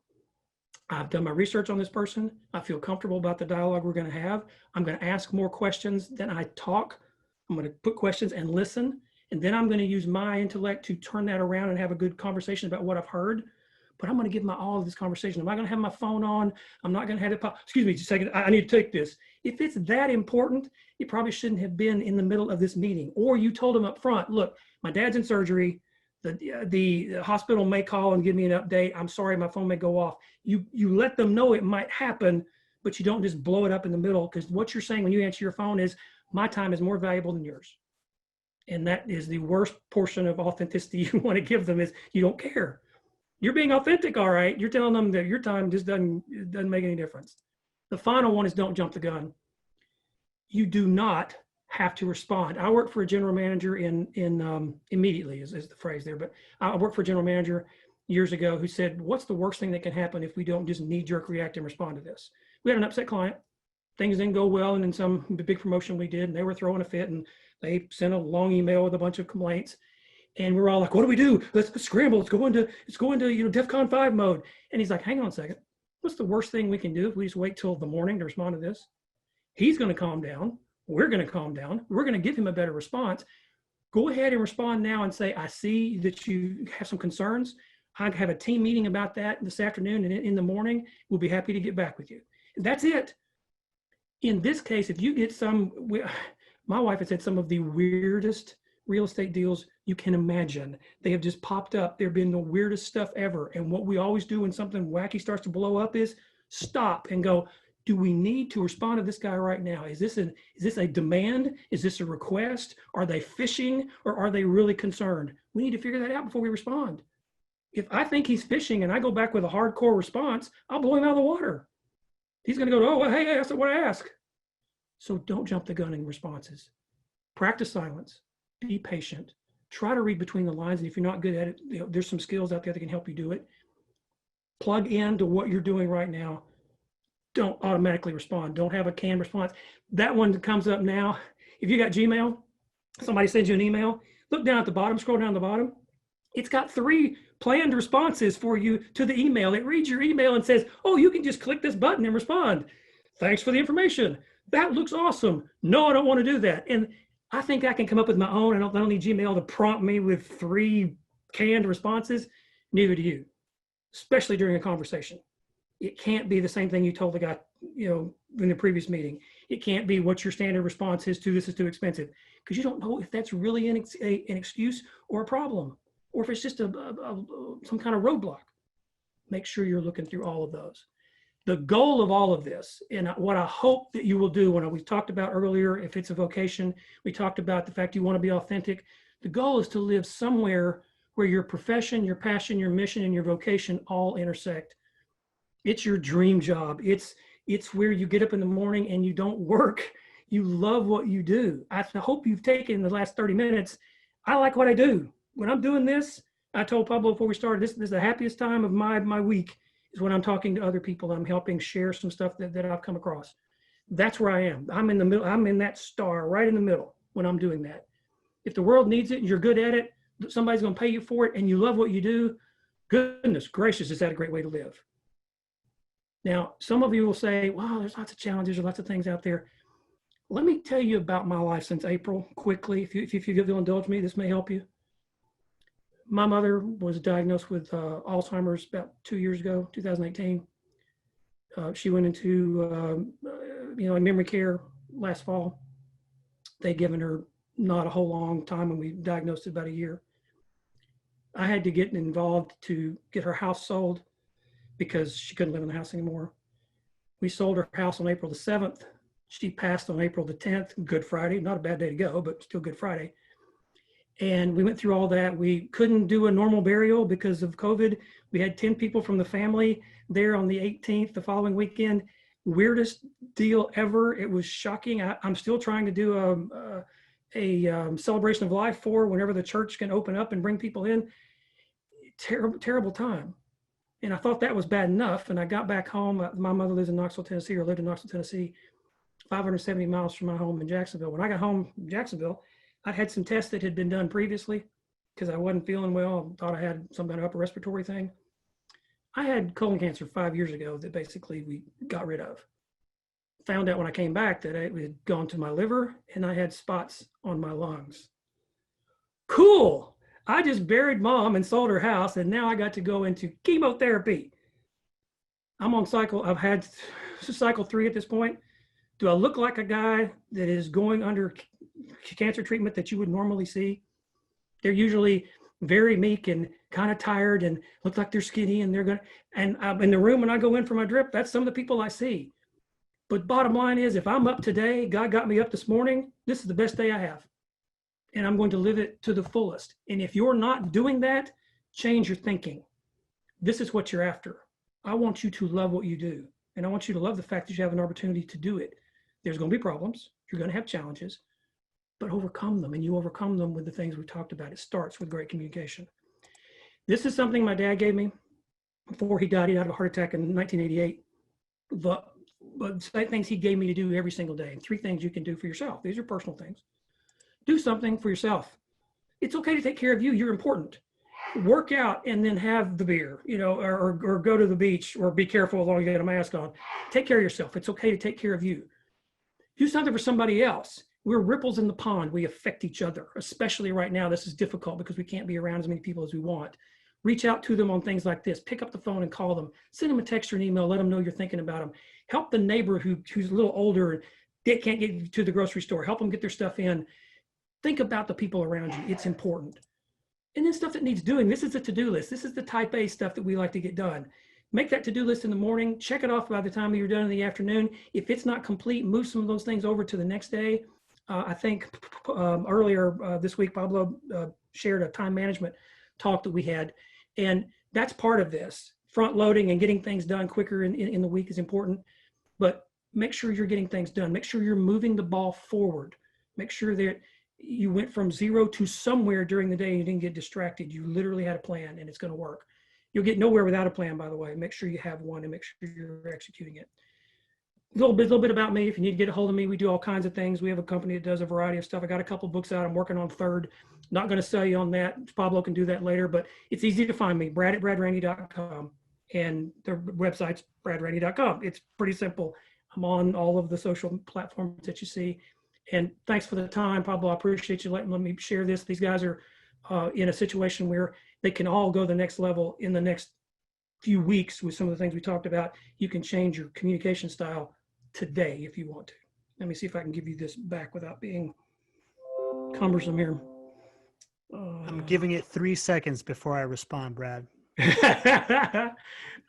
Speaker 2: I've done my research on this person. I feel comfortable about the dialogue we're going to have. I'm going to ask more questions than I talk. I'm going to put questions and listen. And then I'm going to use my intellect to turn that around and have a good conversation about what I've heard. But I'm going to give my all of this conversation. I'm not going to have my phone on. I'm not going to have it. Excuse me just a second. I need to take this. If it's that important, you probably shouldn't have been in the middle of this meeting. Or you told them up front, look, my dad's in surgery. The hospital may call and give me an update. I'm sorry, my phone may go off. You let them know it might happen, but you don't just blow it up in the middle, because what you're saying when you answer your phone is, my time is more valuable than yours. And that is the worst portion of authenticity you want to give them, is you don't care. You're being authentic, all right. You're telling them that your time just doesn't make any difference. The final one is, don't jump the gun. You do not have to respond. I worked for a general manager in immediately is the phrase there, but I worked for a general manager years ago who said, what's the worst thing that can happen if we don't just knee-jerk react and respond to this? We had an upset client. Things didn't go well, and in some big promotion we did, and they were throwing a fit, and they sent a long email with a bunch of complaints. And we're all like, what do we do? Let's scramble. Let's go into DEFCON 5 mode. And he's like, hang on a second. What's the worst thing we can do if we just wait till the morning to respond to this? He's going to calm down. We're going to calm down. We're going to give him a better response. Go ahead and respond now and say, I see that you have some concerns. I have a team meeting about that this afternoon, and in the morning, we'll be happy to get back with you. That's it. In this case, if you get my wife has had some of the weirdest real estate deals you can imagine. They have just popped up. They've been the weirdest stuff ever. And what we always do when something wacky starts to blow up is stop and go, do we need to respond to this guy right now? Is this a demand? Is this a request? Are they fishing, or are they really concerned? We need to figure that out before we respond. If I think he's fishing and I go back with a hardcore response, I'll blow him out of the water. He's going to go, oh, well, hey, that's what I ask. So don't jump the gun in responses. Practice silence. Be patient. Try to read between the lines. And if you're not good at it, there's some skills out there that can help you do it. Plug into what you're doing right now. Don't automatically respond. Don't have a canned response. That one that comes up now, if you got Gmail, somebody sends you an email, look down at the bottom, scroll down the bottom. It's got 3 planned responses for you to the email. It reads your email and says, oh, you can just click this button and respond. Thanks for the information. That looks awesome. No, I don't want to do that. And I think I can come up with my own. I don't need Gmail to prompt me with 3 canned responses. Neither do you, especially during a conversation. It can't be the same thing you told the guy, in the previous meeting. It can't be what your standard response is to, this is too expensive, because you don't know if that's really an excuse or a problem, or if it's just some kind of roadblock. Make sure you're looking through all of those. The goal of all of this, and what I hope that you will do, when we talked about earlier, if it's a vocation, we talked about the fact you want to be authentic. The goal is to live somewhere where your profession, your passion, your mission, and your vocation all intersect. It's your dream job. It's where you get up in the morning and you don't work. You love what you do. I hope you've taken the last 30 minutes. I like what I do. When I'm doing this, I told Pablo before we started, this is the happiest time of my week, is when I'm talking to other people. I'm helping share some stuff that I've come across. That's where I am. I'm in the middle. I'm in that star right in the middle when I'm doing that. If the world needs it and you're good at it, somebody's going to pay you for it, and you love what you do, goodness gracious, is that a great way to live? Now, some of you will say, wow, there's lots of challenges or lots of things out there. Let me tell you about my life since April quickly. If you'll indulge me, this may help you. My mother was diagnosed with Alzheimer's about 2 years ago, 2018. She went into memory care last fall. They'd given her not a whole long time, and we diagnosed it about a year. I had to get involved to get her house sold because she couldn't live in the house anymore. We sold her house on April the 7th. She passed on April the 10th, Good Friday. Not a bad day to go, but still Good Friday. And we went through all that. We couldn't do a normal burial because of COVID. We had 10 people from the family there on the 18th, the following weekend. Weirdest deal ever. It was shocking. I'm still trying to do a celebration of life for whenever the church can open up and bring people in. Terrible, terrible time. And I thought that was bad enough. And I got back home. My mother lives in Knoxville, Tennessee, or lived in Knoxville, Tennessee, 570 miles from my home in Jacksonville. When I got home in Jacksonville, I had some tests that had been done previously because I wasn't feeling well. I thought I had some kind of upper respiratory thing. I had colon cancer 5 years ago that basically we got rid of. Found out when I came back that it had gone to my liver and I had spots on my lungs. Cool. I just buried mom and sold her house, and now I got to go into chemotherapy. I'm on I've had cycle 3 at this point. Do I look like a guy that is going under cancer treatment that you would normally see? They're usually, very meek and kind of tired and look like they're skinny and I'm in the room when I go in for my drip, that's some of the people I see. But bottom line is, if I'm up today, God got me up this morning, this is the best day I have. And I'm going to live it to the fullest. And if you're not doing that, change your thinking. This is what you're after. I want you to love what you do. And I want you to love the fact that you have an opportunity to do it. There's going to be problems. You're going to have challenges, but overcome them. And you overcome them with the things we talked about. It starts with great communication. This is something my dad gave me before he died. He died of a heart attack in 1988. But things he gave me to do every single day. 3 things you can do for yourself. These are personal things. Do something for yourself. It's okay to take care of you. You're important. Work out and then have the beer, or go to the beach, or be careful as long as you got a mask on. Take care of yourself. It's okay to take care of you. Do something for somebody else. We're ripples in the pond. We affect each other, especially right now. This is difficult because we can't be around as many people as we want. Reach out to them on things like this. Pick up the phone and call them. Send them a text or an email. Let them know you're thinking about them. Help the neighbor who's a little older and they can't get to the grocery store. Help them get their stuff in. Think about the people around you. It's important. And then stuff that needs doing. This is a to-do list. This is the type A stuff that we like to get done. Make that to-do list in the morning. Check it off by the time you're done in the afternoon. If it's not complete, move some of those things over to the next day. I think earlier this week, Pablo shared a time management talk that we had. And that's part of this. Front loading and getting things done quicker in the week is important. But make sure you're getting things done. Make sure you're moving the ball forward. Make sure that you went from 0 to somewhere during the day and you didn't get distracted. You literally had a plan and it's going to work. You'll get nowhere without a plan, by the way. Make sure you have one and make sure you're executing it. A little bit about me. If you need to get a hold of me, we do all kinds of things. We have a company that does a variety of stuff. I got a couple books out. I'm working on 3rd. Not going to sell you on that. Pablo can do that later, but it's easy to find me. Brad@bradraney.com, and the website's bradraney.com. It's pretty simple. I'm on all of the social platforms that you see. And thanks for the time, Pablo. I appreciate you letting me share this. These guys are in a situation where they can all go the next level in the next few weeks with some of the things we talked about. You can change your communication style today if you want to. Let me see if I can give you this back without being cumbersome here.
Speaker 1: I'm giving it 3 seconds before I respond, Brad.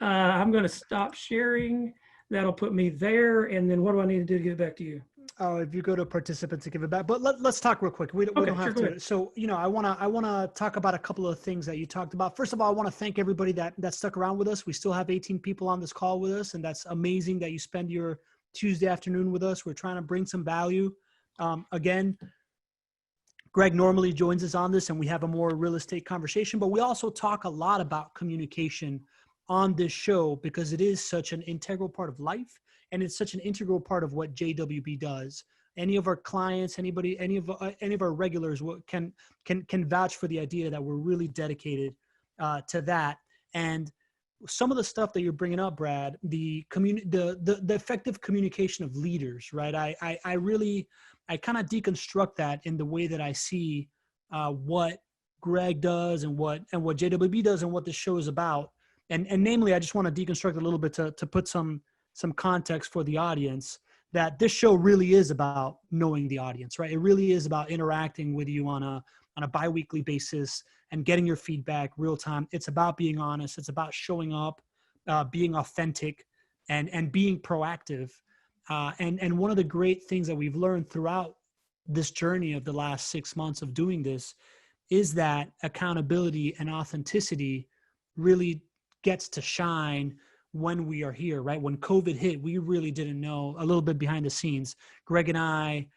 Speaker 2: I'm going to stop sharing. That'll put me there. And then what do I need to do to get it back to you?
Speaker 1: Oh, if you go to participants to give it back, but let's talk real quick. We don't have to. So, I want to talk about a couple of things that you talked about. First of all, I want to thank everybody that stuck around with us. We still have 18 people on this call with us, and that's amazing that you spend your Tuesday afternoon with us. We're trying to bring some value. Again, Greg normally joins us on this and we have a more real estate conversation, but we also talk a lot about communication on this show because it is such an integral part of life. And it's such an integral part of what JWB does. Any of our clients, any of our regulars can vouch for the idea that we're really dedicated to that. And some of the stuff that you're bringing up, Brad, the effective communication of leaders, right? I kind of deconstruct that in the way that I see what Greg does and what JWB does and what this show is about. And namely, I just want to deconstruct a little bit to put some context for the audience that this show really is about knowing the audience, right? It really is about interacting with you on a biweekly basis and getting your feedback real time. It's about being honest. It's about showing up, being authentic and being proactive. And one of the great things that we've learned throughout this journey of the last 6 months of doing this is that accountability and authenticity really gets to shine when we are here, right? When COVID hit, we really didn't know, a little bit behind the scenes. Greg and I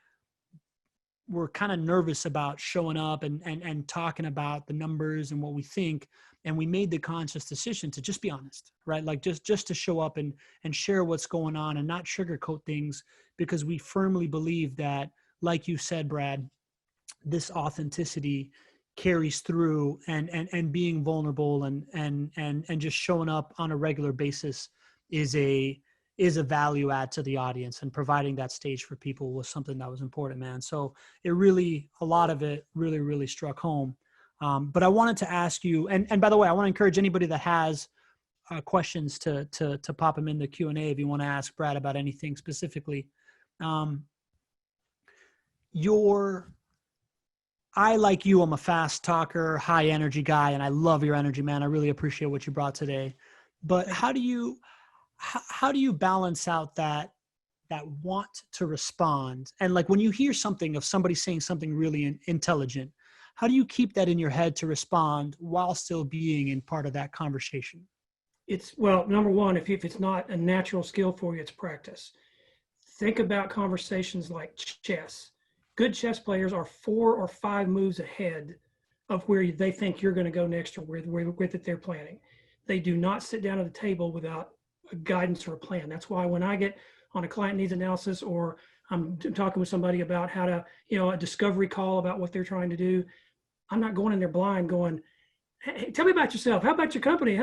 Speaker 1: were kind of nervous about showing up and talking about the numbers and what we think. And we made the conscious decision to just be honest, right? Like just to show up and share what's going on and not sugarcoat things, because we firmly believe that, like you said, Brad, this authenticity carries through, and being vulnerable and just showing up on a regular basis is a value add to the audience, and providing that stage for people was something that was important, man. So a lot of it really struck home. But I wanted to ask you, and by the way, I want to encourage anybody that has questions to pop them in the Q&A if you want to ask Brad about anything specifically. I, like you, I'm a fast talker, high energy guy, and I love your energy, man. I really appreciate what you brought today. But how do you balance out that want to respond? And like when you hear something of somebody saying something really intelligent, how do you keep that in your head to respond while still being in part of that conversation?
Speaker 2: Well, number one, if it's not a natural skill for you, it's practice. Think about conversations like chess. Good chess players are 4 or 5 moves ahead of where they think you're going to go next or where they're planning. They do not sit down at the table without a guidance or a plan. That's why when I get on a client needs analysis, or I'm talking with somebody about how to, a discovery call about what they're trying to do, I'm not going in there blind going, hey, tell me about yourself. How about your company?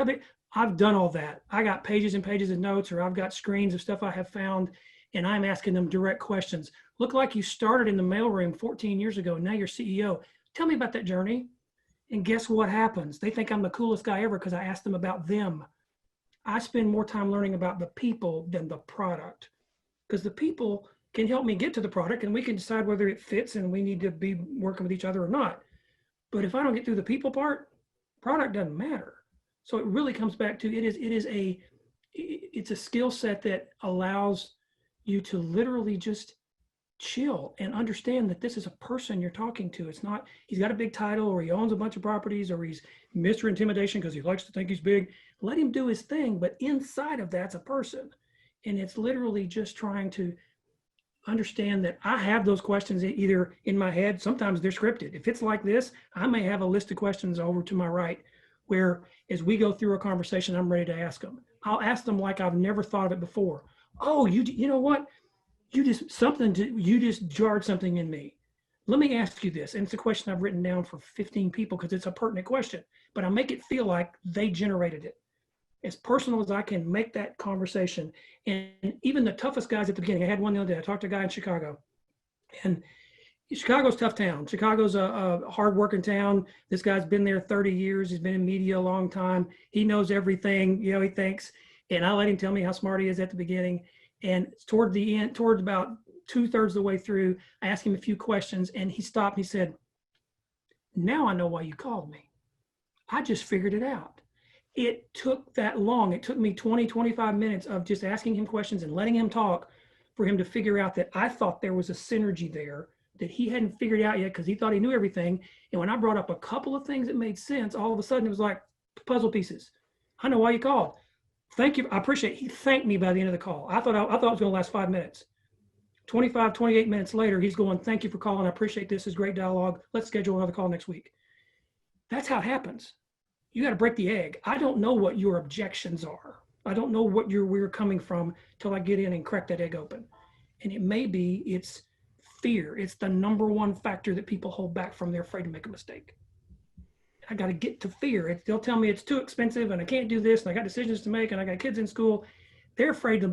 Speaker 2: I've done all that. I got pages and pages of notes, or I've got screens of stuff I have found, and I'm asking them direct questions. Look like you started in the mailroom 14 years ago. Now you're CEO. Tell me about that journey. And guess what happens? They think I'm the coolest guy ever because I asked them about them. I spend more time learning about the people than the product, because the people can help me get to the product and we can decide whether it fits and we need to be working with each other or not. But if I don't get through the people part, product doesn't matter. So it really comes back to it's a skill set that allows you to literally just chill and understand that this is a person you're talking to. It's not, he's got a big title or he owns a bunch of properties or he's Mr. Intimidation because he likes to think he's big. Let him do his thing, but inside of that's a person. And it's literally just trying to understand that I have those questions either in my head, sometimes they're scripted. If it's like this, I may have a list of questions over to my right where as we go through a conversation, I'm ready to ask them. I'll ask them like I've never thought of it before. Oh, you know what? You just jarred something in me. Let me ask you this. And it's a question I've written down for 15 people because it's a pertinent question, but I make it feel like they generated it. As personal as I can make that conversation. And even the toughest guys at the beginning, I had one the other day, I talked to a guy in Chicago, and Chicago's a tough town. Chicago's a hard-working town. This guy's been there 30 years. He's been in media a long time. He knows everything, he thinks. And I let him tell me how smart he is at the beginning. And toward the end, toward about 2/3 of the way through, I asked him a few questions, and he stopped and he said, now I know why you called me. I just figured it out. It took that long. It took me 20, 25 minutes of just asking him questions and letting him talk for him to figure out that I thought there was a synergy there that he hadn't figured out yet because he thought he knew everything. And when I brought up a couple of things that made sense, all of a sudden it was like puzzle pieces. I know why you called. Thank you. I appreciate it. He thanked me by the end of the call. I thought it was going to last 5 minutes. 25, 28 minutes later, he's going, thank you for calling. I appreciate this. It's great dialogue. Let's schedule another call next week. That's how it happens. You got to break the egg. I don't know what your objections are. I don't know what we're coming from till I get in and crack that egg open. And it may be it's fear. It's the number one factor that people hold back from. They're afraid to make a mistake. I got to get to fear. They'll tell me it's too expensive and I can't do this and I got decisions to make and I got kids in school. They're afraid to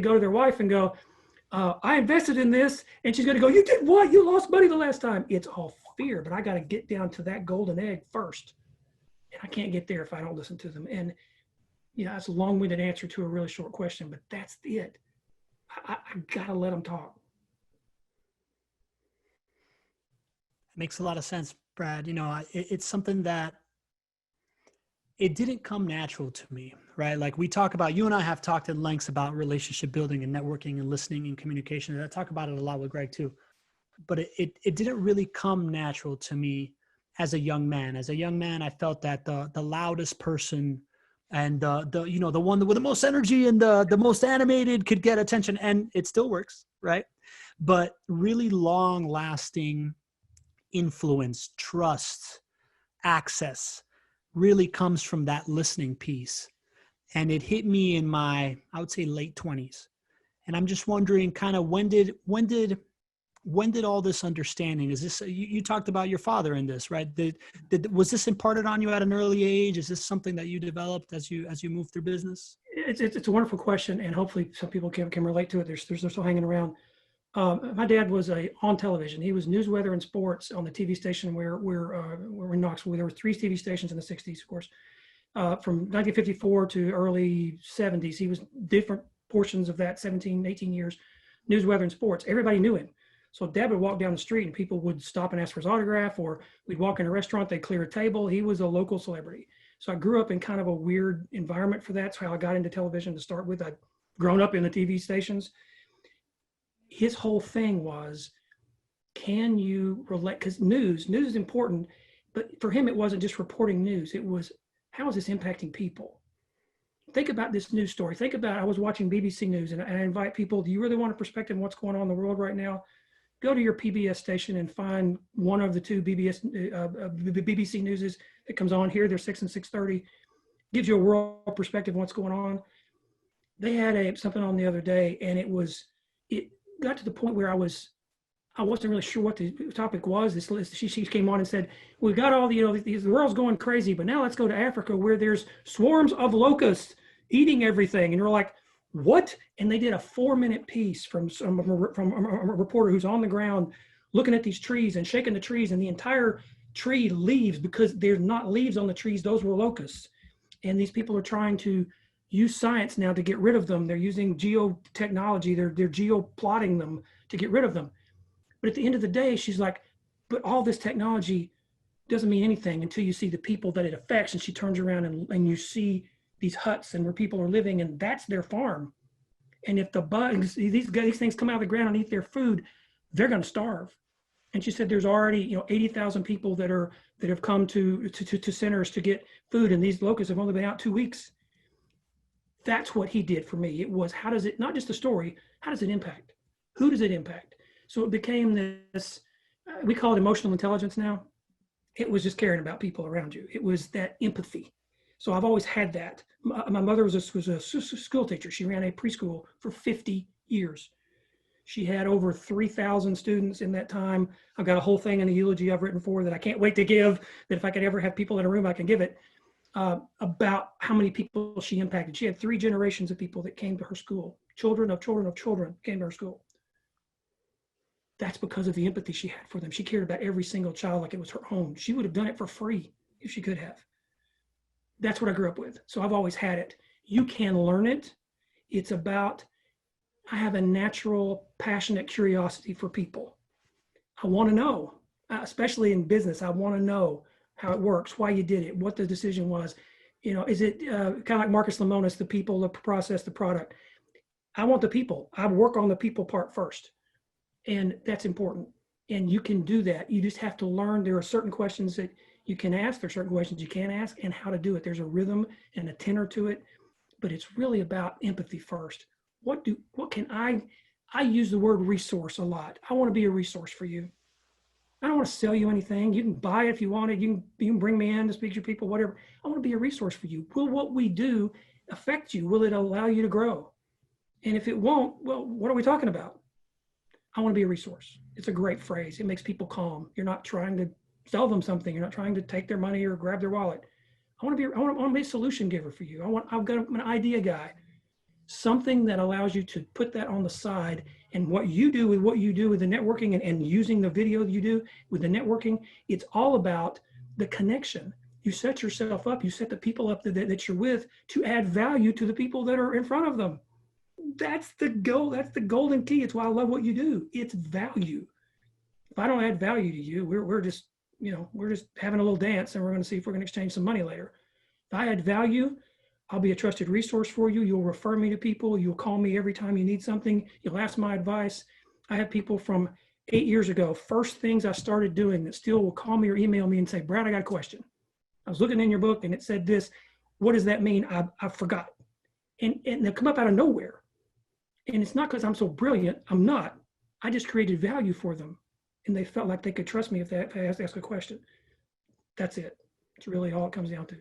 Speaker 2: go to their wife and go, I invested in this, and she's going to go, you did what? You lost money the last time. It's all fear, but I got to get down to that golden egg first. And I can't get there if I don't listen to them. And that's a long-winded answer to a really short question, but that's it. I got to let them talk.
Speaker 1: Makes a lot of sense, Brad. It's something that it didn't come natural to me, right? Like we talk about, you and I have talked in lengths about relationship building and networking and listening and communication. And I talk about it a lot with Greg too, but it didn't really come natural to me as a young man. As a young man, I felt that the loudest person and the one with the most energy and the most animated could get attention, and it still works, right? But really long lasting influence, trust, access really comes from that listening piece. And it hit me in my, I would say, late 20s. And I'm just wondering kind of when did all this understanding, is this, you talked about your father in this, right? Was this imparted on you at an early age? Is this something that you developed as you moved through business?
Speaker 2: It's a wonderful question. And hopefully some people can relate to it. They're still hanging around. My dad was on television. He was news, weather, and sports on the TV station where we're in Knoxville. There were 3 TV stations in the 60s, of course. From 1954 to early 70s, he was different portions of that 17, 18 years, news, weather, and sports. Everybody knew him. So Dad would walk down the street and people would stop and ask for his autograph, or we'd walk in a restaurant, they'd clear a table. He was a local celebrity. So I grew up in kind of a weird environment for that. That's how I got into television to start with. I'd grown up in the TV stations. His whole thing was, can you relate? Because news is important, but for him, it wasn't just reporting news. It was, how is this impacting people? Think about this news story. Think about, I was watching BBC News, and I invite people, do you really want a perspective on what's going on in the world right now? Go to your PBS station and find one of the two BBC Newses that comes on here. They're 6 and 6:30. Gives you a world perspective of what's going on. They had something on the other day, and it got to the point where I wasn't really sure what the topic was. She came on and said, we've got all the world's going crazy, but now let's go to Africa where there's swarms of locusts eating everything. And we're like, what? And they did a 4-minute piece from a reporter who's on the ground looking at these trees and shaking the trees, and the entire tree leaves, because there's not leaves on the trees. Those were locusts. And these people are trying to use science now to get rid of them. They're using geotechnology. They're geoplotting them to get rid of them. But at the end of the day, she's like, but all this technology doesn't mean anything until you see the people that it affects. And she turns around and you see these huts and where people are living, and that's their farm. And if the bugs, these things come out of the ground and eat their food, they're going to starve. And she said there's already 80,000 people that have come to centers to get food, and these locusts have only been out 2 weeks. That's what he did for me. It was, how does it, not just a story, how does it impact? Who does it impact? So it became this, we call it emotional intelligence now. It was just caring about people around you. It was that empathy. So I've always had that. My mother was a school teacher. She ran a preschool for 50 years. She had over 3,000 students in that time. I've got a whole thing in the eulogy I've written for that I can't wait to give, that if I could ever have people in a room, I can give it, about how many people she impacted. She had 3 generations of people that came to her school. Children of children of children came to her school. That's because of the empathy she had for them. She cared about every single child like it was her own. She would have done it for free if she could have. That's what I grew up with. So I've always had it. You can learn it. It's about, I have a natural, passionate curiosity for people. I want to know, especially in business, I want to know how it works, why you did it, what the decision was. Is it kind of like Marcus Lemonis, the people, the process, the product. I want the people. I work on the people part first. And that's important. And you can do that. You just have to learn. There are certain questions that you can ask. There are certain questions you can't ask, and how to do it. There's a rhythm and a tenor to it, but it's really about empathy first. What can I use the word resource a lot. I want to be a resource for you. I don't want to sell you anything. You can buy it if you want it. You can bring me in to speak to your people, whatever. I want to be a resource for you. Will what we do affect you? Will it allow you to grow? And if it won't, well, what are we talking about? I want to be a resource. It's a great phrase. It makes people calm. You're not trying to sell them something. You're not trying to take their money or grab their wallet. I want to be a solution giver for you. I'm an idea guy. Something that allows you to put that on the side, and what you do with the networking and using the video you do with the networking, it's all about the connection. You set yourself up, you set the people up that you're with to add value to the people that are in front of them. That's the goal. That's the golden key. It's why I love what you do. It's value. If I don't add value to you, we're just having a little dance, and we're going to see if we're going to exchange some money later. If I add value, I'll be a trusted resource for you. You'll refer me to people. You'll call me every time you need something. You'll ask my advice. I have people from 8 years ago, first things I started doing, that still will call me or email me and say, Brad, I got a question. I was looking in your book and it said this. What does that mean? I forgot. And they'll come up out of nowhere. And it's not because I'm so brilliant. I'm not. I just created value for them. And they felt like they could trust me if they ask a question. That's it. It's really all it comes down to.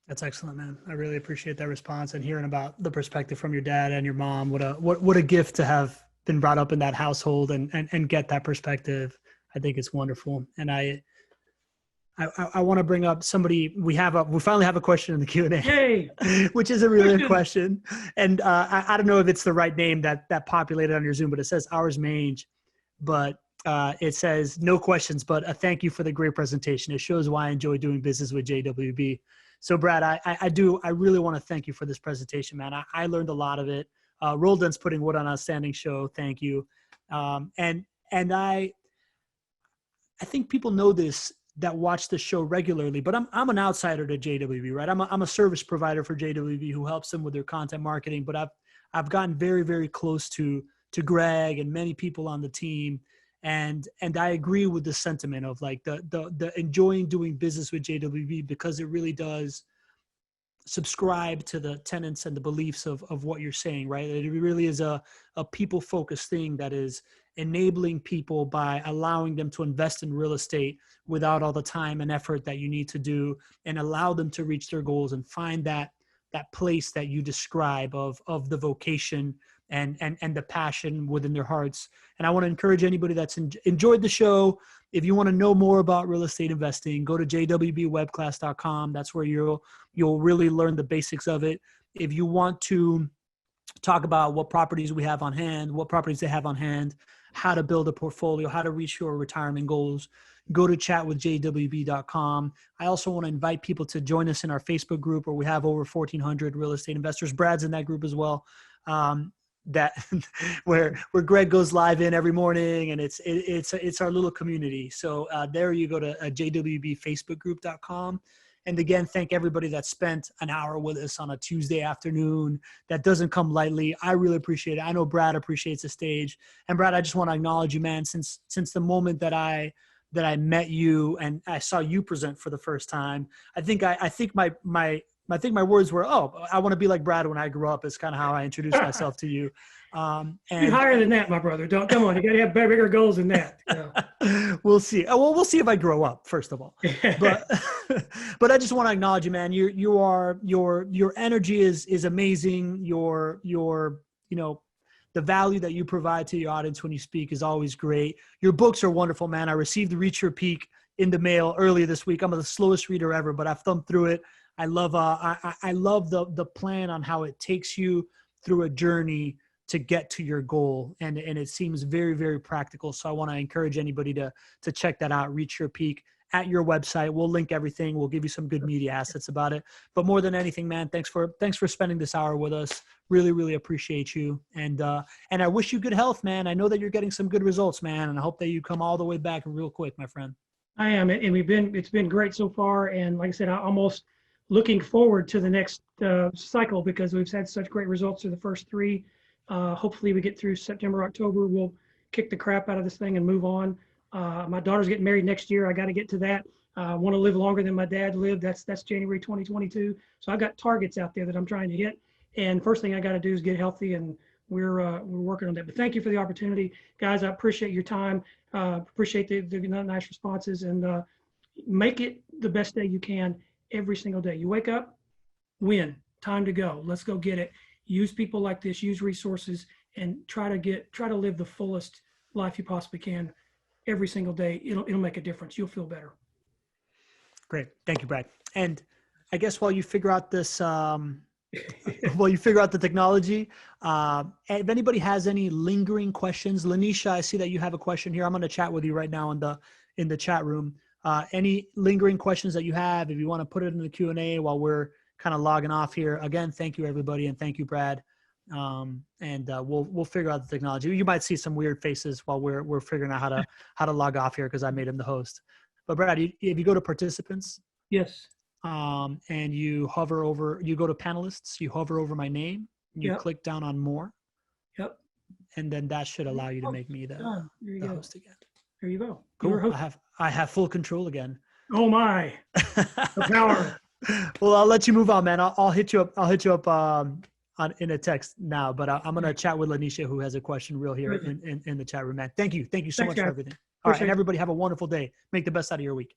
Speaker 1: That's excellent, man. I really appreciate that response, and hearing about the perspective from your dad and your mom. What a gift to have been brought up in that household and get that perspective. I think it's wonderful. And I want to bring up somebody. We finally have a question in the Q&A,
Speaker 2: Yay!
Speaker 1: which is a really good question. And I don't know if it's the right name that populated on your Zoom, but it says Ours Mange. But it says, no questions, but a thank you for the great presentation. It shows why I enjoy doing business with JWB. So Brad, I really want to thank you for this presentation, man. I learned a lot of it. Roldan's putting wood on an outstanding show. Thank you. And I think people know this that watch the show regularly, but I'm an outsider to JWB, right? I'm a service provider for JWB who helps them with their content marketing, but I've gotten very, very close to Greg and many people on the team. And I agree with the sentiment of like the enjoying doing business with JWB, because it really does subscribe to the tenets and the beliefs of what you're saying, right? It really is a people focused thing that is enabling people by allowing them to invest in real estate without all the time and effort that you need to do, and allow them to reach their goals and find that place that you describe of the vocation and the passion within their hearts. And I want to encourage anybody that's enjoyed the show. If you want to know more about real estate investing, go to jwbwebclass.com. That's where you'll really learn the basics of it. If you want to talk about what properties we have on hand, what properties they have on hand, how to build a portfolio, how to reach your retirement goals, go to chatwithjwb.com. I also want to invite people to join us in our Facebook group, where we have over 1,400 real estate investors. Brad's in that group as well. That where Greg goes live in every morning, and it's our little community. So there you go to jwbfacebookgroup.com. And again, thank everybody that spent an hour with us on a Tuesday afternoon. That doesn't come lightly. I really appreciate it. I know Brad appreciates the stage. And Brad, I just want to acknowledge you, man. Since the moment that I met you and I saw you present for the first time, I think my words were, oh, I want to be like Brad when I grew up, is kind of how I introduced myself to you.
Speaker 2: And higher than that, my brother. Come on. You got to have bigger goals than that.
Speaker 1: We'll see. Well, we'll see if I grow up, first of all. But I just want to acknowledge you, man. Your energy is amazing. The value that you provide to your audience when you speak is always great. Your books are wonderful, man. I received Reach Your Peak in the mail earlier this week. I'm the slowest reader ever, but I've thumbed through it. I love the plan on how it takes you through a journey to get to your goal. And it seems very, very practical. So I want to encourage anybody to check that out. Reach Your Peak at your website. We'll link everything. We'll give you some good media assets about it. But more than anything, man, thanks for spending this hour with us. Really, really appreciate you. And I wish you good health, man. I know that you're getting some good results, man. And I hope that you come all the way back real quick, my friend.
Speaker 2: I am. And it's been great so far. And like I said, I almost looking forward to the next cycle, because we've had such great results through the first three. Hopefully we get through September, October. We'll kick the crap out of this thing and move on. My daughter's getting married next year. I got to get to that. I want to live longer than my dad lived. That's January 2022. So I've got targets out there that I'm trying to hit. And first thing I got to do is get healthy, and we're working on that. But thank you for the opportunity, guys. I appreciate your time. Appreciate the nice responses, and make it the best day you can every single day. You wake up, win, time to go. Let's go get it. Use people like this, use resources, and try to live the fullest life you possibly can every single day. It'll make a difference. You'll feel better.
Speaker 1: Great. Thank you, Brad. And I guess while you figure out this, while you figure out the technology, if anybody has any lingering questions, Lanisha, I see that you have a question here. I'm going to chat with you right now in the chat room. Any lingering questions that you have, if you want to put it in the Q&A while we're kind of logging off here. Again, thank you, everybody. And thank you, Brad. We'll figure out the technology. You might see some weird faces while we're figuring out how to log off here, because I made him the host. But Brad, if you go to participants,
Speaker 2: yes,
Speaker 1: and you go to panelists, you hover over my name, you click down on more.
Speaker 2: Yep.
Speaker 1: And then that should allow you to make me the host again.
Speaker 2: There you go.
Speaker 1: Cool. I have full control again.
Speaker 2: Oh my, the power.
Speaker 1: Well, I'll let you move on, man. I'll hit you up in a text now, but I'm going to chat with Lanisha, who has a question real here in the chat room, man. Thank you so much for everything. All right. And everybody have a wonderful day. Make the best out of your week.